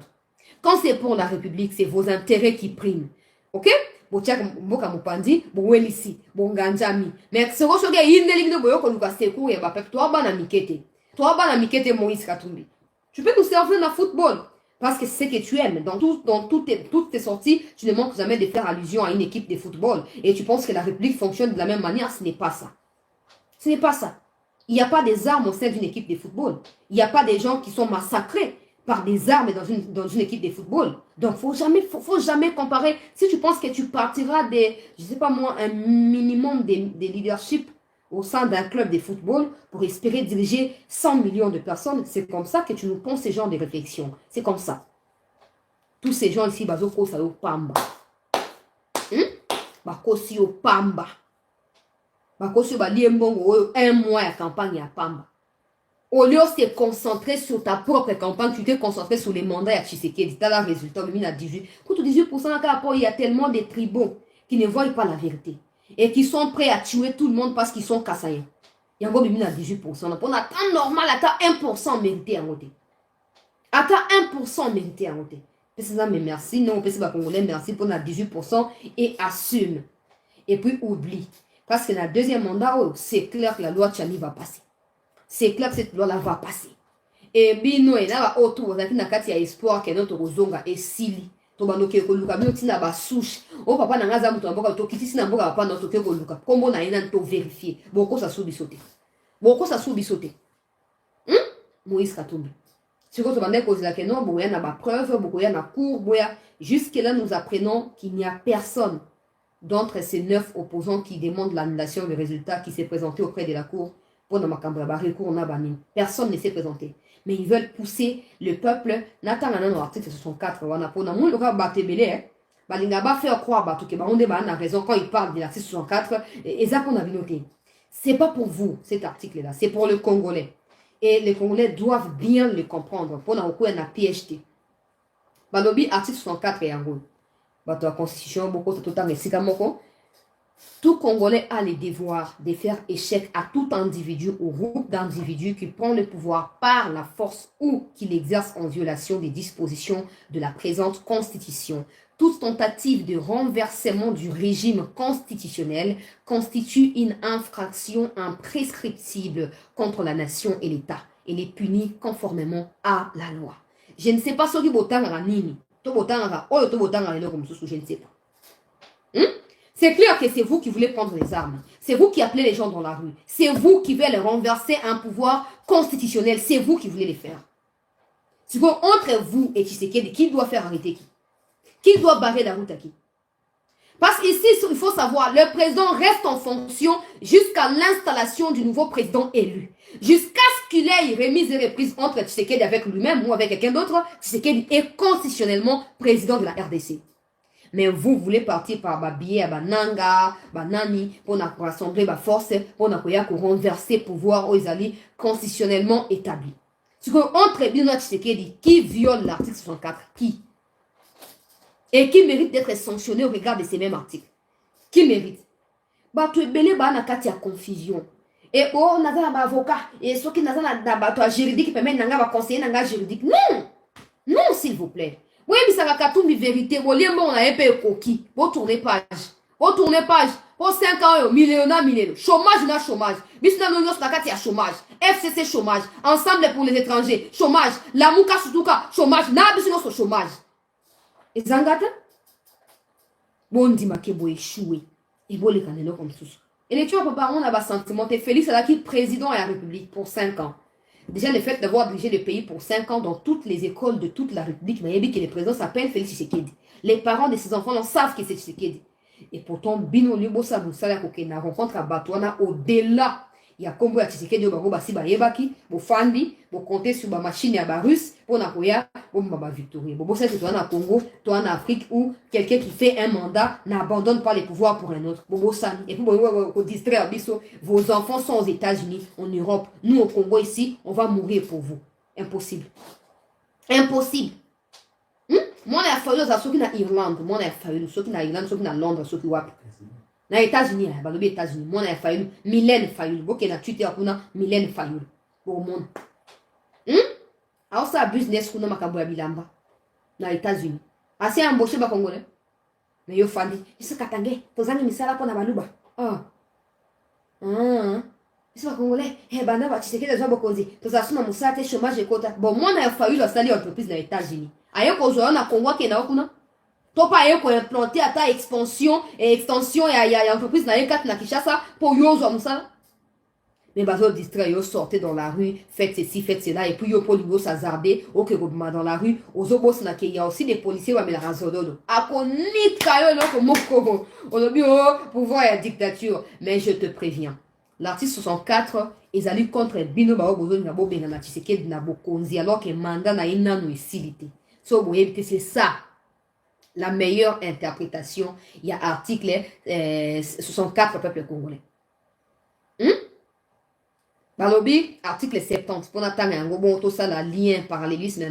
Quand c'est pour la République, c'est vos intérêts qui priment. Ok? Bon, tiens, bon, comme on dit, bon, Welisi, bon, Ganjami. Mais c'est ce que il n'est pas de boyo qu'on nous casse les couilles, et bah, toi, ban à Mikete. Toi, ban à Mikete Moïse Katumbi. Tu peux nous servir dans le football. Parce que c'est ce que tu aimes. Dans toutes tes sorties, tu ne manques jamais de faire allusion à une équipe de football. Et tu penses que la République fonctionne de la même manière. Ce n'est pas ça. Ce n'est pas ça. Il n'y a pas des armes au sein d'une équipe de football. Il n'y a pas des gens qui sont massacrés par des armes dans une équipe de football. Donc, faut jamais comparer. Si tu penses que tu partiras je sais pas moi, un minimum de leadership au sein d'un club de football pour espérer diriger 100 millions de personnes, c'est comme ça que tu nous penses ces genres de réflexion. C'est comme ça. Tous ces gens ici, Bazoko Sao Pamba. Bakosio Pamba. Bakosio Baliembongo, 1 mois à campagne à Pamba. Au lieu de se concentrer sur ta propre campagne, tu t'es concentré sur les mandats à Tshisekedi. Tu as le résultat, le 18%. Pour 18%, il y a tellement de tribaux qui ne voient pas la vérité. Et qui sont prêts à tuer tout le monde parce qu'ils sont kassaïens. Il y a encore 18%. Pour un temps normal, à 1% mérité à voter. À 1% mérité à voter. Mais merci, non, on peut se Congolais, merci pour 18% et assume. Et puis oublie. Parce que dans le deuxième mandat, c'est clair que la loi Tchani va passer. C'est clair que cette loi-là va passer. Et bino, il y a autour, il y a espoir que notre Rozonga est sili. Tobanoke ko luka bino tina ba souche. O papa na ngaza mutu mboka to kitisi na mboka papa na to ke ko luka. Kombo na ina to vérifier. Boko sa soubi sauter. Boko sa soubi sauter. Moïse Katumbi. Si vous demandez cause la que non, boya na ba preuve, boya na cour, boya jusque là nous apprenons qu'il n'y a personne d'entre ces 9 opposants qui demandent l'annulation des résultats qui s'est présenté auprès de la cour pour na makamba ba recours na bani. Personne ne s'est présenté. Mais ils veulent pousser le peuple. Nathan dans l'article 64, on a pour na moun ka batebele balinga ba faire croire ba tout que ba on débat na raison quand il parle de l'article 64 et ça qu'on a vu noter. C'est pas pour vous cet article là, c'est pour le Congolais. Et les Congolais doivent bien le comprendre. Pour na oku na PHT. Balobi article 64 et en bato la constitution beaucoup tout temps mais moko. Tout Congolais a le devoir de faire échec à tout individu ou groupe d'individus qui prend le pouvoir par la force ou qui l'exerce en violation des dispositions de la présente Constitution. Toute tentative de renversement du régime constitutionnel constitue une infraction imprescriptible contre la nation et l'État. Elle est punie conformément à la loi. Je ne sais pas ce qui botanga nini. To botanga, oh to botanga le comme je ne sais pas. C'est clair que c'est vous qui voulez prendre les armes. C'est vous qui appelez les gens dans la rue. C'est vous qui voulez renverser un pouvoir constitutionnel. C'est vous qui voulez les faire. C'est bon, entre vous et Tshisekedi, qui doit faire arrêter qui? Qui doit barrer la route à qui? Parce qu'ici, il faut savoir, le président reste en fonction jusqu'à l'installation du nouveau président élu. Jusqu'à ce qu'il ait remise et reprise entre Tshisekedi avec lui-même ou avec quelqu'un d'autre, Tshisekedi est constitutionnellement président de la RDC. Mais vous voulez partir par Babié, Bananga, Banani, pour rassembler la force, pour renverser le pouvoir aux alliés constitutionnellement établi. C'est qu'entre Bino Tshisekedi, qui viole l'article 64, qui? Et qui mérite d'être sanctionné au regard de ces mêmes articles? Qui mérite? Bah, tu es belé, bah, na kati ya confusion. Et oh, on a un avocat, et ceux qui n'ont pas juridique qui permet de conseiller un juridique. Non! Non, s'il vous plaît. Oui, mais ça va Katumbi vérité. Bon, on a un peu coquille. Bon, tournez page. Bon, tournez page. Bon, 5 ans, millionnaire. Chômage, na chômage. Bisna Nonios, la carte, il y a chômage. FCC, chômage. Ensemble pour les étrangers, chômage. La Mouka, Sutuka, chômage. Na, bisna, chômage. Et Zangata? Bon, dis-moi que vous échouez. Et vous les canaux comme ça. Et les tueurs, papa, on a un sentiment. T'es Félix Salaki, président de la République pour 5 ans. Déjà, le fait d'avoir dirigé le pays pour 5 ans dans toutes les écoles de toute la République, mais il y a que le président s'appelle Félix Tshisekedi. Les parents de ses enfants savent que c'est Tshisekedi. Et pourtant, Bino Libosa Boussala Kokena rencontre à Batouana au-delà. Il y a Kombo à Tshisekedi au Baroba Siba Yebaki, au Fandi, pour compter sur ma machine à Barus, pour Nakoya, pour Maba Victory. Bon, c'est que toi en Congo, toi en Afrique, où quelqu'un qui fait un mandat n'abandonne pas les pouvoirs pour un autre. Bobo Sani. Et puis, pour distraire Bisso, vos enfants sont aux États-Unis, en Europe. Nous, au Congo, ici, on va mourir pour vous. Impossible. Impossible. Moi, on a fallu à ceux qui sont en Irlande, moi, on a fallu ceux qui sont en Irlande, ceux qui sont en Londres, ceux qui sont aux États-Unis, aux États-Unis, moi, on a fallu Mylène Fayoul. Vous qui avez Twitter, Mylène Fayoul. Pour le monde. Alors, ça, business, qu'on a Makaboya Bilamba. Aux États-Unis. Assez embauché, ma Congolais. Mais yo fandi. Je suis Katangé. Tozani misala pour Nabaluba. Ah. Je suis Congolais. Eh, bana, tu sais que les gens beaucoup dit. Tozasuna Moussate, chômage et quota. Bon, moi, on a fallu la salle entreprise aux États-Unis. Ayo kozwa na Congo ke na okuna topa ayo ko implanter ata extension et entreprise na yekat na Kinshasa pour yo zo musala mais bazo distraire yo sortez dans la rue faites ceci faites cela et puis yo polio s'azarder OK gobma dans la rue aux obos na ke il y a aussi des policiers wa mela razododo akonika yo loko moko olobi pouvoir et dictature mais je te préviens l'article 64 ezali contre bino ba obozo na bo benga na Tshisekedi na bokonzi alors que mandat na inano esilité. C'est ça la meilleure interprétation. Il y a article 64 peuple congolais. Balobi, article 70. Pour n'attendre un bon tout ça, la lien parallélisme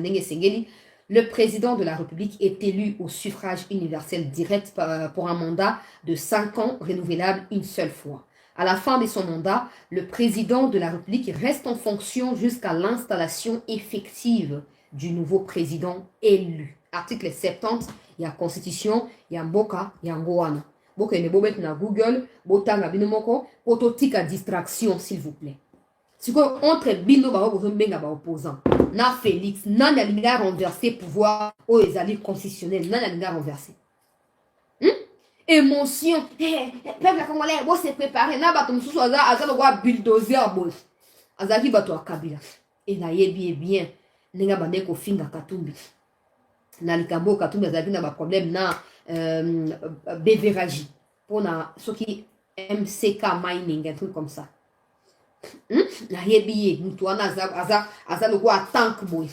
le président de la République est élu au suffrage universel direct pour un mandat de 5 ans renouvelable une seule fois. À la fin de son mandat, le président de la République reste en fonction jusqu'à l'installation effective du nouveau président élu. Article 70, il y a Constitution, il y a Mboka, il y a Ngoana. na Google, botanga bino moko, pototika distraction, s'il vous plaît. Si vous entre bino ba opposant, na Félix, nan alinga renversé pouvoir au ezali constitutionnel, nan alinga renversé. Émotion, peuple congolais, bon c'est préparé, na bato sous aza le roi bulldozer boss. Azaki bato akabila. Et na yebi bien, nenga bande ko finga Katumbi. Na likambo Katumbi azaki na ba problème na Beveragie pour na ce qui MCK mining un truc comme ça. Na yebi mutu wana aza le roi tank boy.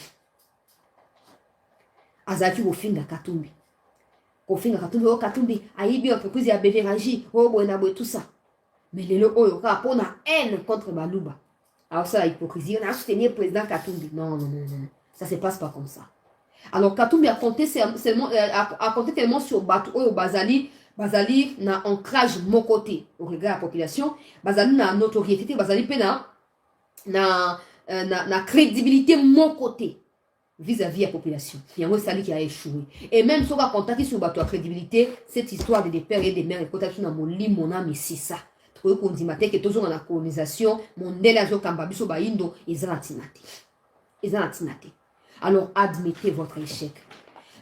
Azaki ko finga Katumbi. Kofinga Katumbi o Katumbi ayibi entreprise ya Beveragie o boy na boy tout ça. Mais lelo oyo ka pour na haine contre Baluba. Alors ça, la hypocrisie, on a soutenu le président Katumbi. Non. Ça ne se passe pas comme ça. Alors Katumbi a compté tellement sur Batou au Bazali. Bazali n'a ancrage mon côté au regard de la population. Bazali n'a notoriété. Bazali n'a crédibilité mon côté vis-à-vis de la population. Il y a un sali qui a échoué. Et même si on va contacter sur Batou la crédibilité, cette histoire des pères et des mères, et peut-être dans mon lit, mon âme, c'est ça. Que toujours dans la colonisation, alors admettez votre échec.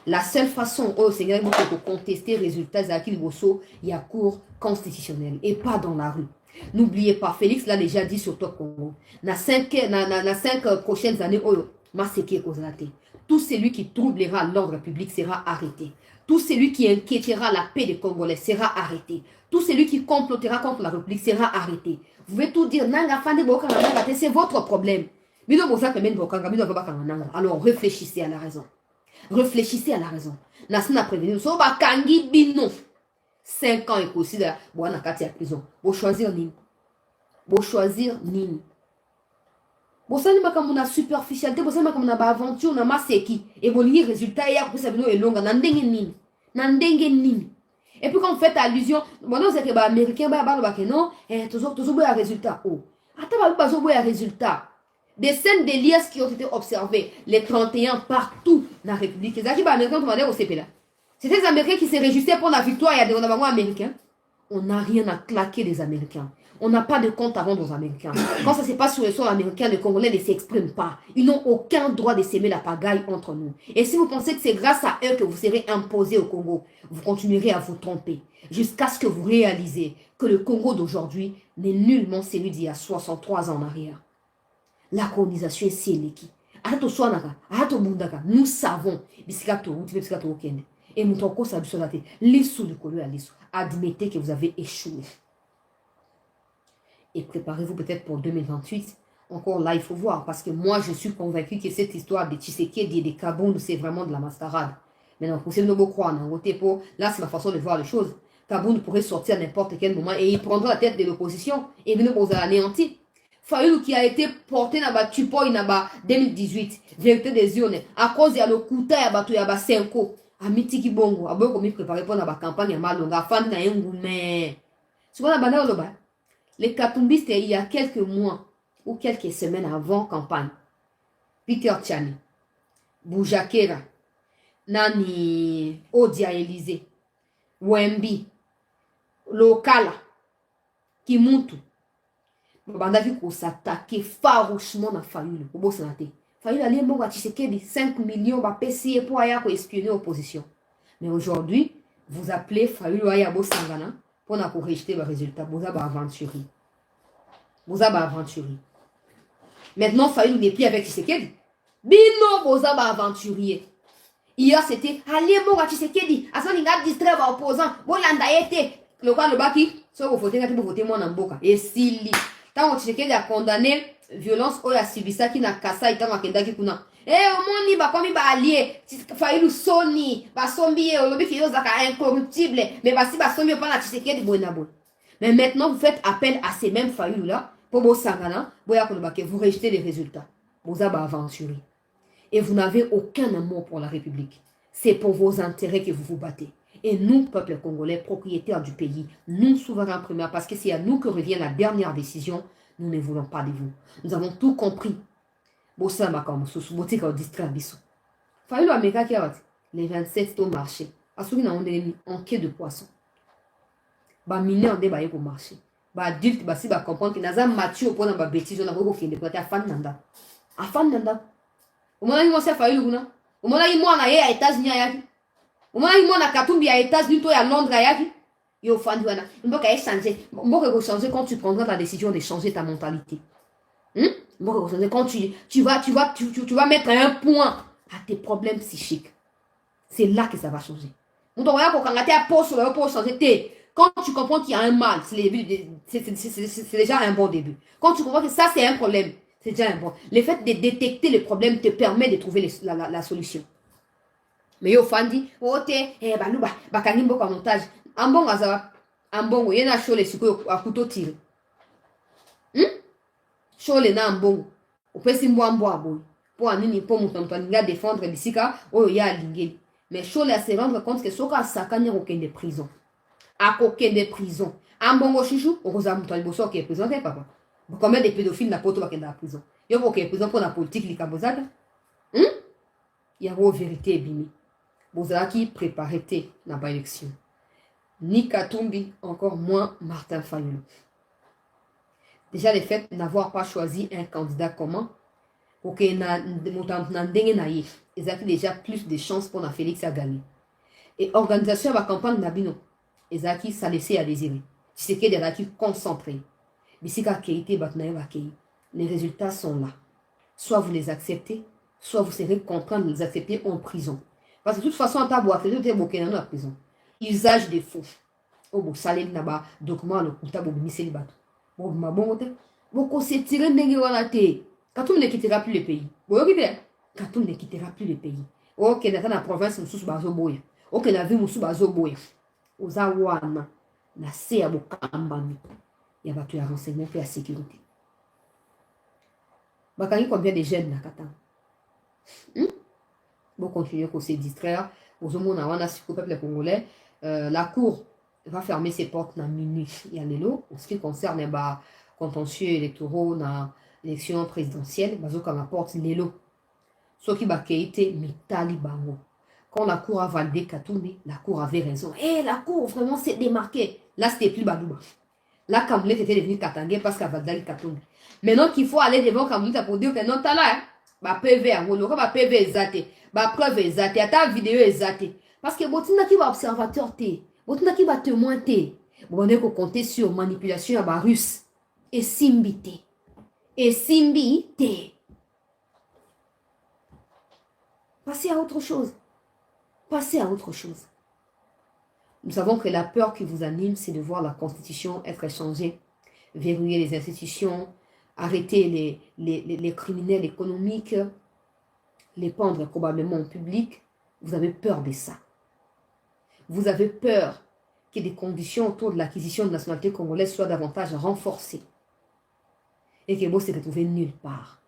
La seule façon au Seigneur pour contester les résultats d'Akil Bosso, il y a cours constitutionnel et pas dans la rue. N'oubliez pas, Félix l'a déjà dit sur Top Congo. Dans 5 prochaines années, tout celui qui troublera l'ordre public sera arrêté. Tout celui qui inquiétera la paix des Congolais sera arrêté. Tout celui qui complotera contre la République sera arrêté. Vous pouvez tout dire, c'est votre problème. Alors réfléchissez à la raison. Réfléchissez à la raison. Nasina prévenu, so ba kangi bino. 5 ans et aussi de la prison. Vous choisir Nini. Vous choisir Nini. Vous savez comme on a superficialité, vous savez comme on a aventure, on a masseki. Et vous liez résultat et après ça vient et longue. Nandenge Nini. Et puis quand vous faites allusion, bon non c'est que les Américains non, toujours un résultat. Oh, attends pas un résultat. Des scènes d'Elias qui ont été observées, les 31 partout dans la République. Les Américains ont au CP là. C'était les Américains qui se réjouissaient pour la victoire. Il y a des Américains. On n'a rien à claquer des Américains. On n'a pas de compte à rendre aux Américains. Quand ça se passe sur le sol américain, les Congolais ne s'expriment pas. Ils n'ont aucun droit de s'aimer la pagaille entre nous. Et si vous pensez que c'est grâce à eux que vous serez imposés au Congo, vous continuerez à vous tromper. Jusqu'à ce que vous réalisez que le Congo d'aujourd'hui n'est nullement celui d'il y a 63 ans en arrière. La colonisation est séléki. Nous savons. Et nous admettez que vous avez échoué. Et préparez-vous peut-être pour 2028. Encore là, il faut voir. Parce que moi, je suis convaincu que cette histoire de Tshisekedi et de Kaboun, c'est vraiment de la mascarade. Maintenant, pour ceux qui ne croient pas, là, c'est ma façon de voir les choses. Kaboun pourrait sortir à n'importe quel moment et il prendra la tête de l'opposition et venir pour anéantir. Fayoulou qui a été porté dans le Tupoy dans 2018, vérité des urnes, à cause de le Kouta et de 5 ans. A Mitiki Bongo, a beaucoup préparé pour la campagne à Malonga, fan na mais. Sur la banane au bas. Les Katumbistes, il y a quelques mois ou quelques semaines avant campagne, Peter Tchani, Boujakera, Nani Odia Élysée, Wembi, Lokala, Kimuntu, Bandaki ko s'attaquer farouchement dans Fayoulou, au Bossanate. Fayoulou a lié à Tshisekedi 5 millions de PCE pour aller espionner l'opposition. Mais aujourd'hui, vous appelez Fayoulou Ayabo Sangana pour rejeter le résultat. Vous avez aventuré. Maintenant, Fayoulou n'est plus avec Tshisekedi. Bino, vous avez aventuré. Hier, c'était aller à Tshisekedi. À son égard, distraire l'opposant. Vous l'avez été. Le cas, le baki, soit vous votez, vous votez moi dans Boka. Et si tant que Tshisekedi a condamné violence ou a subi ça qui n'a qu'à et tant que kuna. Eh, au monde, il va comme il va allier. Fayoulou Sony, va sombi, au lobby qui est incorruptible. Mais va si va sombi, pas la Tshisekedi de Bonabo. Mais maintenant, vous faites appel à ces mêmes Fayoulou là. Pour vos sangana, vous rejetez les résultats. Vous avez aventuré. Et vous n'avez aucun amour pour la République. C'est pour vos intérêts que vous vous battez. Et nous, peuple congolais, propriétaires du pays, nous, souverains primaires, parce que c'est à nous que revient la dernière décision, nous ne voulons pas de vous. Nous avons tout compris. Les 27 au marché. En quai de poisson. Ba mineur de ba yeko marché. Ba adulte ba si ba comprendre que naza mature pour na ba bêtise on a beaucoup qui ne peut être fan nanda. Afan nanda. Au moment où on s'est failli luna. Au moment où on a été à États-Unis ayaki. Au moment où on a Katumbi à États-Unis toi à Londres ayaki. Yo fan duana. On peut changer. On peut changer quand tu prendras la décision de changer ta mentalité. Quand tu vas mettre un point à tes problèmes psychiques. C'est là que ça va changer. Quand tu comprends qu'il y a un mal, c'est déjà un bon début. Quand tu comprends que ça, c'est un problème, c'est déjà un bon. Le fait de détecter le problème te permet de trouver la solution. Mais yo fandi, baluba, bakanimbo kwa montage. Ambongo azawa, ambongo, yena show les suko à couteau tiré. Show les na ambongo. Opesi mbwa aboy. Pour anini pour mutantoninga défendre bisika, ya lingeli. Mais show les se rendre compte que soka sakanya aucun de prison. A aucun de prison. Ambongo chouchou, okoza mutani boso qui est prison papa. Combien de pédophiles na poto bakenda prison? Yo ko ke prison pour la politique likabozaka? Il y a une vérité bimi. Bozaki préparé na ba élection. Ni Katumbi, encore moins Martin Fayulu. Déjà le fait d'avoir pas choisi un candidat commun pour que ils ont déjà plus de chances pour Félix à gagner. Et organisation de la campagne Nabino, ils ont ça laissé à désirer. C'est qu'il y a qui concentré. Mais si les résultats sont là. Soit vous les acceptez, soit vous serez contraint de les accepter en prison. Parce que de toute façon, en tabou, en prison. Usage des faux. Oh, bon, salé naba, document, le coup, tabou, misé bateau. Bon, ma bon, beaucoup s'est tiré de Katoum ne quittera plus le pays. Bon, Katoum ne quittera plus le pays. Ok, dans la province, nous sommes bazo boya. Ok, la ville, nous sommes bazo boya. Ozawana, na se ya bokambami. Ya batu ya renseignement et la sécurité. Bakani combien de jeunes na Katam? Bon, continuer qu'on se distraire. Aux hommes, on a su peuple congolais. La cour va fermer ses portes dans minuit. Il y a l'élo. En ce qui concerne les contentieux électoraux dans l'élection présidentielle, bazoka rapporte l'élo. Ce qui va été mitali bango. Quand la cour a validé Katumbi, la cour avait raison. La cour vraiment s'est démarquée. Là, c'était plus Badouba. Là, Kamoulet était devenu Katangé parce qu'elle a validé Katumbi. Maintenant qu'il faut aller devant Kamoulet pour dire que non, t'as là, bah PV, bah PV exaté, bah preuve exaté, ta vidéo exaté. Parce que Botina qui va observateur té, Botina qui va témoin té. Bon, on est compter sur manipulation à la russe. Et Simbi té. Et Simbi té. Passez à autre chose. Passez à autre chose. Nous savons que la peur qui vous anime, c'est de voir la Constitution être changée, verrouiller les institutions, arrêter les criminels économiques, les pendre probablement au public. Vous avez peur de ça. Vous avez peur que des conditions autour de l'acquisition de la nationalité congolaise soient davantage renforcées et que vous se retrouvez nulle part.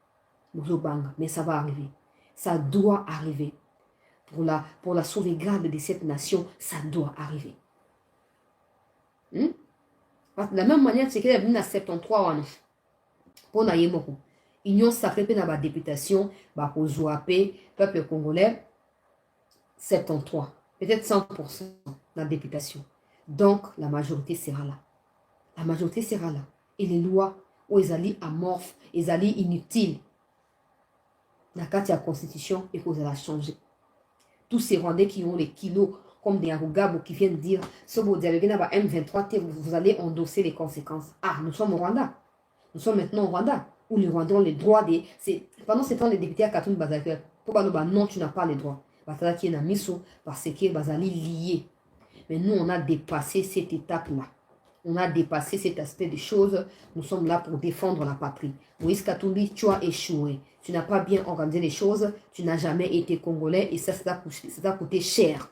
Mais ça va arriver. Ça doit arriver. Pour la sauvegarde de cette nation, ça doit arriver. De la même manière, c'est qu'il y a venu à 73 ans. Pour Nayemoko. Union sacrée pour la députation, pour Zouapé, peuple congolais, 73. Peut-être 100% dans la députation. Donc, la majorité sera là. La majorité sera là. Et les lois, où ils allaient amorphes, ils allaient inutiles. Dans la constitution, et qu'ils allaient changer. Tous ces Rwandais qui ont les kilos, comme des Arugabo qui viennent dire, si vous avez M23, vous allez endosser les conséquences. Ah, nous sommes au Rwanda. Nous sommes maintenant au Rwanda, où les Rwandais ont les droits des... Pendant ce temps, les députés à Katoum Bazaka, pour non, tu n'as pas les droits. Batala qui est dans Misso, parce que Bazali lié. Mais nous, on a dépassé cette étape-là. On a dépassé cet aspect des choses. Nous sommes là pour défendre la patrie. Moïse Katumbi, tu as échoué. Tu n'as pas bien organisé les choses. Tu n'as jamais été congolais et ça t'a coûté cher.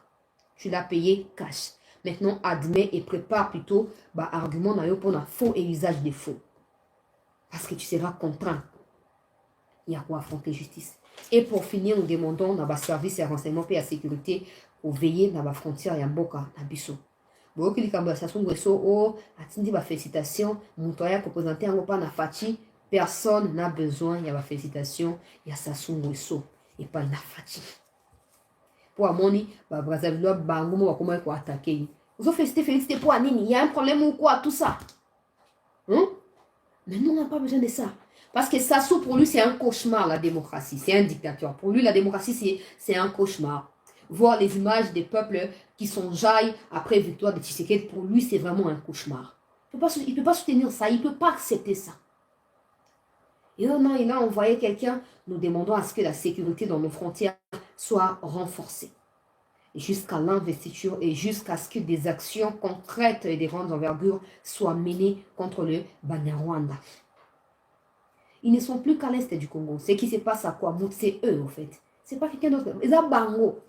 Tu l'as payé cash. Maintenant, admets et prépare plutôt argument pour un faux et usage des faux. Parce que tu seras contraint. Il y a quoi affronter justice. Et pour finir, nous demandons dans le service et renseignement et la sécurité pour veiller dans la frontière Yamboka, à Bissau. Bon, que les conversations atteindre ma félicitation, mon toya représenté en pas na Fati, personne n'a besoin, il y a ma félicitation, il y a Sassou Nguesso et pas na Fati. Pour Amoni, Brazzaville, Bangomo, comment il faut attaquer. Vous avez félicité pour Anini. Il y a un problème ou quoi, tout ça. Hein? Mais nous, on n'a pas besoin de ça. Parce que Sassou, pour lui, c'est un cauchemar, la démocratie. C'est un dictateur. Pour lui, la démocratie, c'est un cauchemar. Voir les images des peuples qui sont jailles après victoire de Tshisekedi, pour lui, c'est vraiment un cauchemar. Il ne peut pas soutenir ça. Il ne peut pas accepter ça. Et non, et là, on voyait quelqu'un, nous demandons à ce que la sécurité dans nos frontières soit renforcée. Jusqu'à l'investiture et jusqu'à ce que des actions concrètes et des grandes envergures soient menées contre le Banyarwanda. Ils ne sont plus qu'à l'est du Congo. Ce qui se passe à Kwamut, c'est eux, en fait. C'est pas quelqu'un d'autre. Ils ont Bango.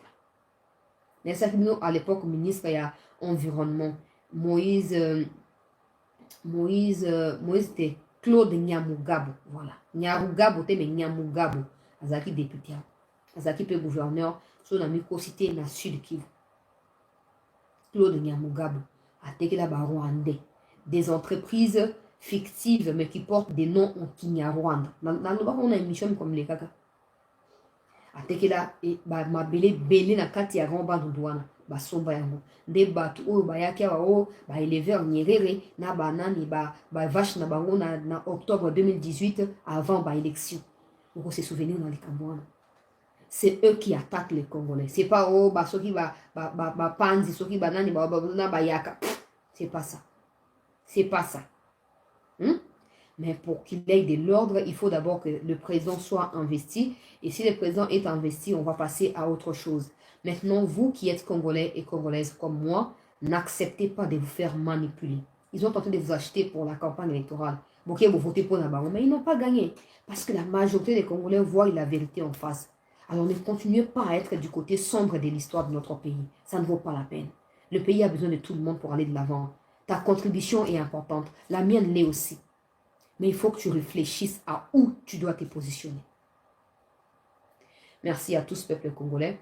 À l'époque, ministre, il y a environnement. Moïse était Claude Nyamugabo. Voilà. Nyamugabo, mais Nyamugabo. Azaki député. Azaki peut gouverneur. Son ami cité dans le sud Kivu. Claude Nyamugabo. A Tekela Rwandais. Des entreprises fictives, mais qui portent des noms en Kinyarwanda. Dans le bas, on a une mission comme les kaka. A Tekela, ma belé na kati ya romba douane. Ba somba yango. Des batu o ba yakia o ba éleveur nyerere na banani ba vache na bango na octobre 2018 avant ba élection. On se souvenir dans les Cambouana. C'est eux qui attaquent les Congolais. C'est pas oh ba soki ba panzi soki banani ba ba yaka. C'est pas ça. C'est pas ça. Mais pour qu'il ait de l'ordre, il faut d'abord que le président soit investi. Et si le président est investi, on va passer à autre chose. Maintenant, vous qui êtes Congolais et Congolaises comme moi, n'acceptez pas de vous faire manipuler. Ils ont tenté de vous acheter pour la campagne électorale. Vous votez pour Nabaron, mais ils n'ont pas gagné. Parce que la majorité des Congolais voient la vérité en face. Alors ne continuez pas à être du côté sombre de l'histoire de notre pays. Ça ne vaut pas la peine. Le pays a besoin de tout le monde pour aller de l'avant. Ta contribution est importante. La mienne l'est aussi. Mais il faut que tu réfléchisses à où tu dois te positionner. Merci à tous, peuple congolais.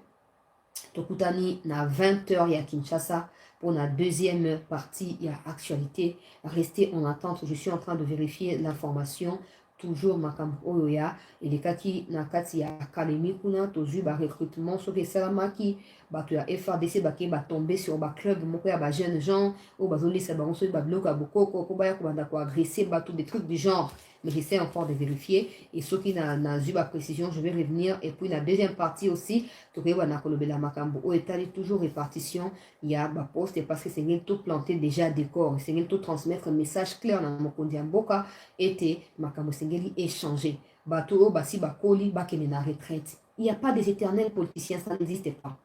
Tokutani, na 20h, il y a Kinshasa. Pour la deuxième partie, il y a actualité. Restez en attente. Je suis en train de vérifier l'information. Toujours makambo oya et les kati na kati ya académie kuna tozu ba recrutement so ke salamaki ba to ya FRDC ba ke ba tomber sur ba club moko ya ba jeunes gens ou ba zoli sa ba so ba bloc aboko ko ba ya ko banda ko agresser ba tout des trucs du genre, mais j'essaie encore de vérifier et ce qui na zuba précision je vais revenir. Et puis la deuxième partie aussi to ke ba na kolobela makambo o etali toujours répartition il y a ba poste parce que c'est tout planté déjà décor c'est tout transmettre un message clair dans mokondi mboka était makambo échanger. Bateau, basi, bakoli, bakene na retraite. Il n'y a pas des éternels politiciens, ça n'existe pas.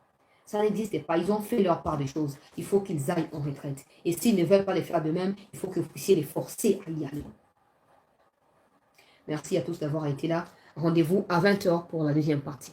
Ça n'existe pas. Ils ont fait leur part des choses. Il faut qu'ils aillent en retraite. Et s'ils ne veulent pas les faire de même, il faut que vous puissiez les forcer à y aller. Merci à tous d'avoir été là. Rendez-vous à 20h pour la deuxième partie.